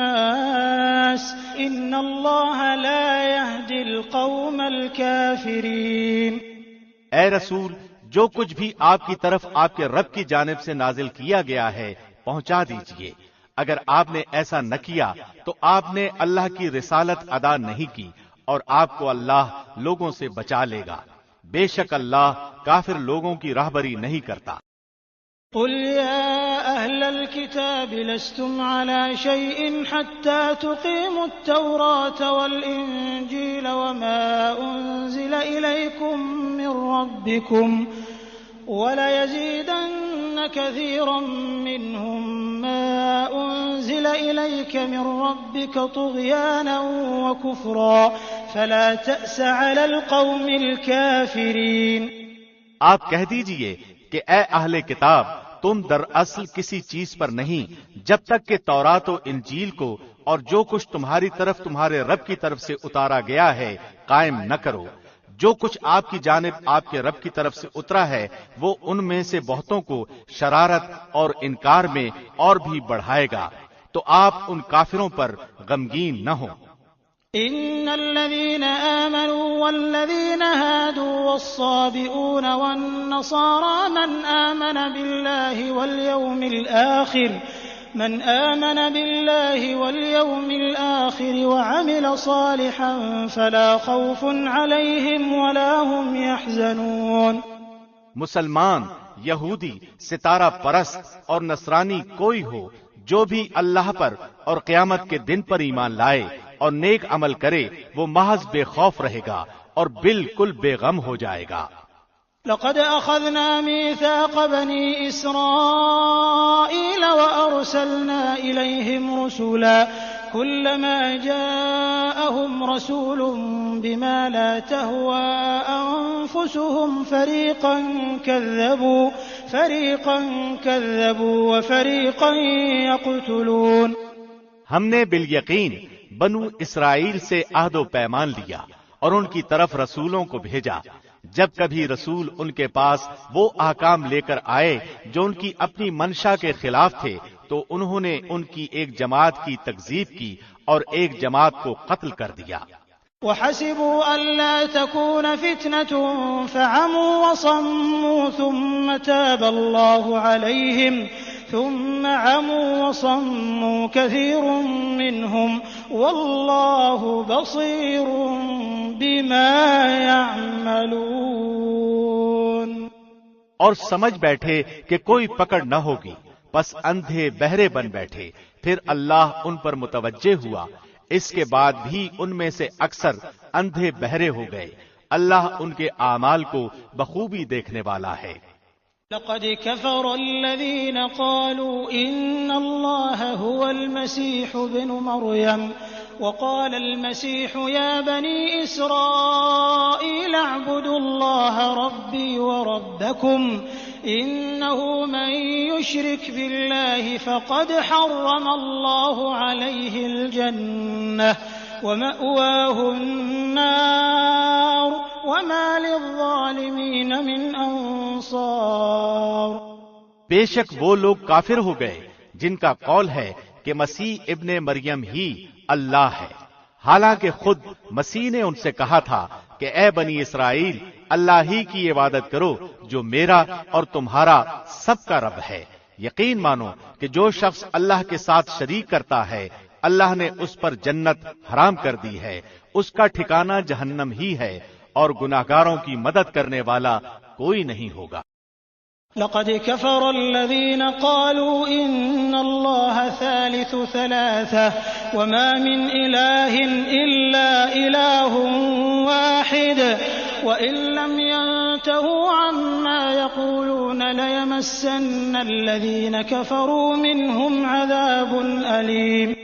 الناس إن الله لا يهدي القوم الكافرين۔ اے رسول، جو کچھ بھی آپ کی طرف آپ کے رب کی جانب سے نازل کیا گیا ہے پہنچا دیجئے۔ اگر آپ نے ایسا نہ کیا تو آپ نے اللہ کی رسالت ادا نہیں کی، اور آپ کو اللہ لوگوں سے بچا لے گا۔ بے شک اللہ کافر لوگوں کی راہبری نہیں کرتا۔ قل يا أهل الكتاب لستم على شيء حتى تقيموا التوراة والإنجيل وما أنزل إليكم من ربكم وليزيدن كثيرا منهم ما أنزل إليك من ربك طغيانا وكفرا فلا تأس على القوم الكافرين۔ آپ کہہ دیجئے کہ اے اہل کتاب، تم دراصل کسی چیز پر نہیں جب تک کہ تورات و انجیل کو اور جو کچھ تمہاری طرف تمہارے رب کی طرف سے اتارا گیا ہے قائم نہ کرو۔ جو کچھ آپ کی جانب آپ کے رب کی طرف سے اترا ہے وہ ان میں سے بہتوں کو شرارت اور انکار میں اور بھی بڑھائے گا، تو آپ ان کافروں پر غمگین نہ ہوں۔ إن الذين آمنوا والذين هادوا والصابئون والنصارى من آمن بالله واليوم الآخر وعمل صالحا فلا خوف عليهم ولا هم يحزنون۔ مسلمان، یہودی، ستارہ پرست اور نصرانی کوئی ہو جو بھی اللہ پر اور قیامت کے دن پر ایمان لائے اور نیک عمل کرے وہ محض بے خوف رہے گا اور بالکل بے غم ہو جائے گا۔ لقد أخذنا ميثاق بني إسرائيل وأرسلنا إليهم رسولا كلما جاءهم رسول بما لا تهوى أنفسهم فريقا كذبوا وفريقا يقتلون۔ ہم نے بالیقین بنو اسرائیل سے عہد و پیمان لیا اور ان کی طرف رسولوں کو بھیجا۔ جب کبھی رسول ان کے پاس وہ احکام لے کر آئے جو ان کی اپنی منشا کے خلاف تھے تو انہوں نے ان کی ایک جماعت کی تکذیب کی اور ایک جماعت کو قتل کر دیا۔ وحسبوا ألا تكون فتنة فعموا وصموا ثم تاب الله عليهم ثم عموا وصموا كثير منهم والله بصير بما يعملون۔ اور سمجھ بیٹھے کہ کوئی پکڑ نہ ہوگی، پس اندھے بہرے بن بیٹھے، پھر اللہ ان پر متوجہ ہوا، اس کے بعد بھی ان میں سے اکثر اندھے بہرے ہو گئے. اللہ ان کے اعمال کو بخوبی دیکھنے والا ہے. لقد كفر الذين قالوا إن الله هو المسيح ابن مريم وقال المسيح يا بني إسرائيل اعبدوا الله ربي وربكم إنه من يشرك بالله فقد حرم الله عليه الجنة ومأواه النار وما للظالمين من انصار. بے شک وہ لوگ کافر ہو گئے جن کا قول ہے کہ مسیح ابن مریم ہی اللہ ہے، حالانکہ خود مسیح نے ان سے کہا تھا کہ اے بنی اسرائیل اللہ ہی کی عبادت کرو جو میرا اور تمہارا سب کا رب ہے. یقین مانو کہ جو شخص اللہ کے ساتھ شریک کرتا ہے اللہ نے اس پر جنت حرام کر دی ہے، اس کا ٹھکانہ جہنم ہی ہے اور گناہگاروں کی مدد کرنے والا کوئی نہیں ہوگا. لقد كفر الذين قالوا إن الله ثالث ثلاثة وما من إله إلا إله واحد وإن لم ينتهوا عما يقولون ليمسن الذين كفروا منهم عذاب أليم.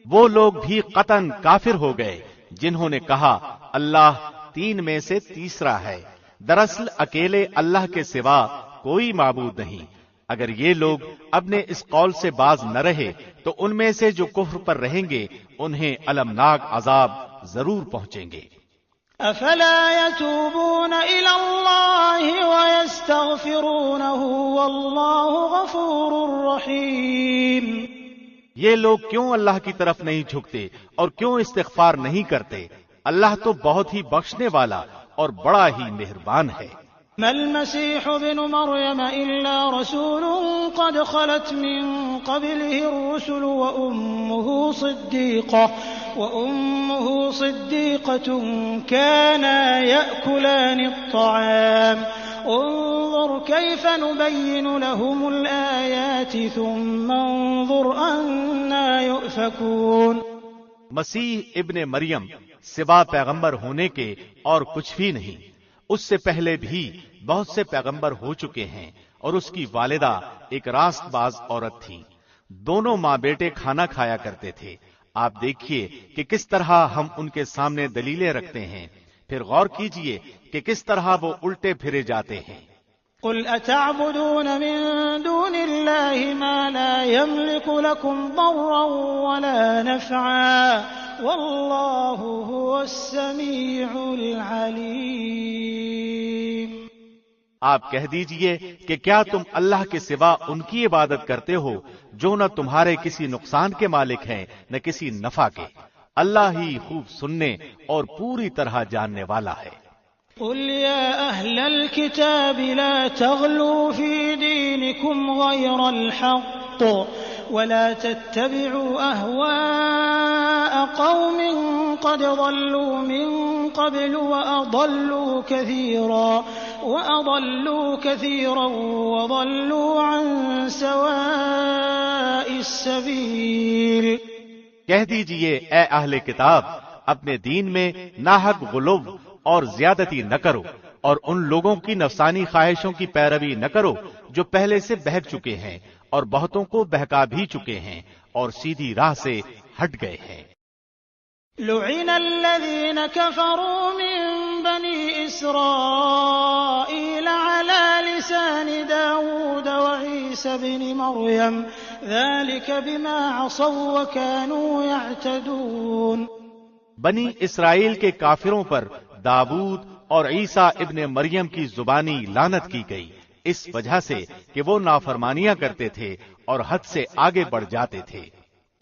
وہ لوگ بھی قطعاً کافر ہو گئے جنہوں نے کہا اللہ تین میں سے تیسرا ہے. دراصل اکیلے اللہ کے سوا کوئی معبود نہیں. اگر یہ لوگ اپنے اس قول سے باز نہ رہے تو ان میں سے جو کفر پر رہیں گے انہیں المناک عذاب ضرور پہنچیں گے. افلا يتوبون الى الله ويستغفرونه والله غفور رحيم. یہ لوگ کیوں اللہ کی طرف نہیں جھکتے اور کیوں استغفار نہیں کرتے؟ اللہ تو بہت ہی بخشنے والا اور بڑا ہی مہربان ہے. ما المسيح ابن مريم إلا رسول قد خلت من قبله الرسل وأمه صديقة كانا يأكلان الطعام انظر كيف نبين لهم الآيات ثم انظر أنا يؤفكون. مسیح ابن مریم سوا پیغمبر ہونے کے اور کچھ بھی نہیں. اس سے پہلے بھی بہت سے پیغمبر ہو چکے ہیں اور اس کی والدہ ایک راست باز عورت تھی. دونوں ماں بیٹے کھانا کھایا کرتے تھے. آپ دیکھیے کہ کس طرح ہم ان کے سامنے دلیلیں رکھتے ہیں، پھر غور کیجئے کہ کس طرح وہ الٹے پھرے جاتے ہیں. قل اتعبدون من دون الله ما لا يملك لكم ضرا ولا نفعا والله هو السميع العليم. آپ کہہ دیجئے کہ کیا تم اللہ کے سوا ان کی عبادت کرتے ہو جو نہ تمہارے کسی نقصان کے مالک ہیں نہ کسی نفع کے. اللہ ہی خوب سننے اور پوری طرح جاننے والا ہے. قل يا أهل الكتاب لا تغلوا في دينكم غير الحق ولا تتبعوا أهواء قوم قد ضلوا من قبل وأضلوا كثيرا وضلوا عن سواء السبيل. کہہ دیجئے اے اہل کتاب اپنے دین میں ناحق غلو اور زیادتی نہ کرو اور ان لوگوں کی نفسانی خواہشوں کی پیروی نہ کرو جو پہلے سے بہک چکے ہیں اور بہتوں کو بہکا بھی چکے ہیں اور سیدھی راہ سے ہٹ گئے ہیں. لعن الذين كفروا من بني إسرائيل على لسان داود وعيسى بن مريم ذلك بما عصوا وكانوا يعتدون. بنی اسرائیل کے کافروں پر داود اور عیسیٰ ابن مریم کی زبانی لعنت کی گئی اس وجہ سے کہ وہ نافرمانیاں کرتے تھے اور حد سے آگے بڑھ جاتے تھے.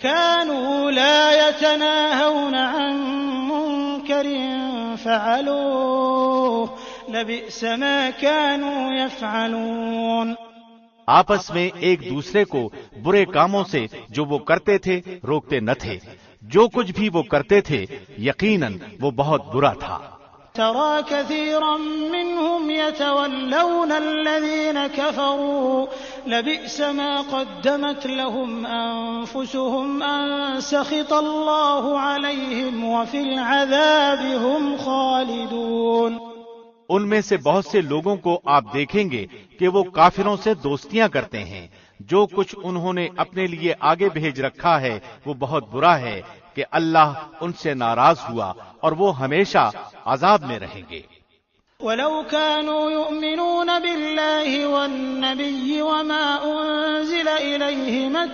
كانوا لا يتناهون عن منكر فعلوه لبئس ما كانوا يفعلون. آپس میں ایک دوسرے کو برے کاموں سے جو وہ کرتے تھے روکتے نہ تھے. جو کچھ بھی وہ کرتے تھے یقیناً وہ بہت برا تھا. ترى كثيرا منهم يتولون الذين كفروا لبئس ما قدمت لهم أنفسهم أن سخط الله عليهم وفي العذاب هم خالدون۔ ان میں سے بہت سے لوگوں کو آپ دیکھیں گے کہ وہ کافروں سے دوستیاں کرتے ہیں۔ جو کچھ انہوں نے اپنے لیے آگے بھیج رکھا ہے وہ بہت برا ہے کہ اللہ ان سے ناراض ہوا اور وہ ہمیشہ عذاب میں رہیں گے۔ وَلَوْ كَانُوا يُؤْمِنُونَ بِاللَّهِ وَالنَّبِيِّ وَمَا أُنزِلَ إِلَيْهِ مَا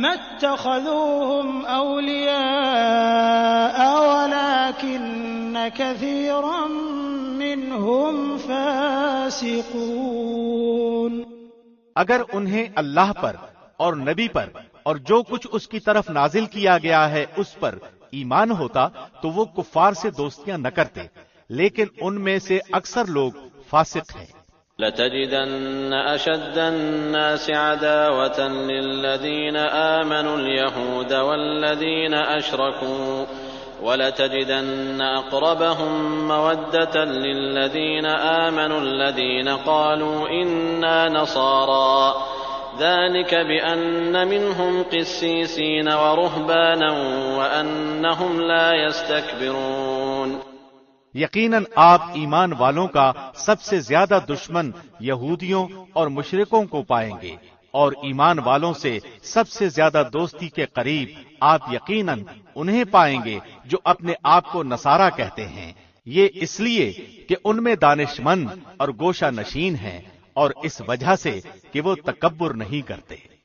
اتَّخَذُوهُمْ أَوْلِيَاءَ وَلَكِنَّ كَثِيرًا مِّنْهُمْ فَاسِقُونَ۔ اگر انہیں اللہ پر اور نبی پر اور جو کچھ اس کی طرف نازل کیا گیا ہے اس پر ایمان ہوتا تو وہ کفار سے دوستیاں نہ کرتے، لیکن ان میں سے اکثر لوگ فاسق ہیں۔ لَتَجِدَنَّ أَشَدَّ النَّاسِ عَدَاوَةً لِلَّذِينَ آمَنُوا الْيَهُودَ وَالَّذِينَ أَشْرَكُوا وَلَتَجِدَنَّ أَقْرَبَهُم مَّوَدَّةً لِلَّذِينَ آمَنُوا الَّذِينَ قَالُوا إِنَّا نَصَارَىٰ ذَلِكَ بِأَنَّ مِنْهُمْ قِسِّيسِينَ وَرُهْبَانًا وَأَنَّهُمْ لَا يَسْتَكْبِرُونَ۔ یقیناً آپ ایمان والوں کا سب سے زیادہ دشمن یہودیوں اور مشرکوں کو پائیں گے، اور ایمان والوں سے سب سے زیادہ دوستی کے قریب آپ یقیناً انہیں پائیں گے جو اپنے آپ کو نصارہ کہتے ہیں، یہ اس لیے کہ ان میں دانش مند اور گوشہ نشین ہیں، اور اس وجہ سے کہ وہ تکبر نہیں کرتے۔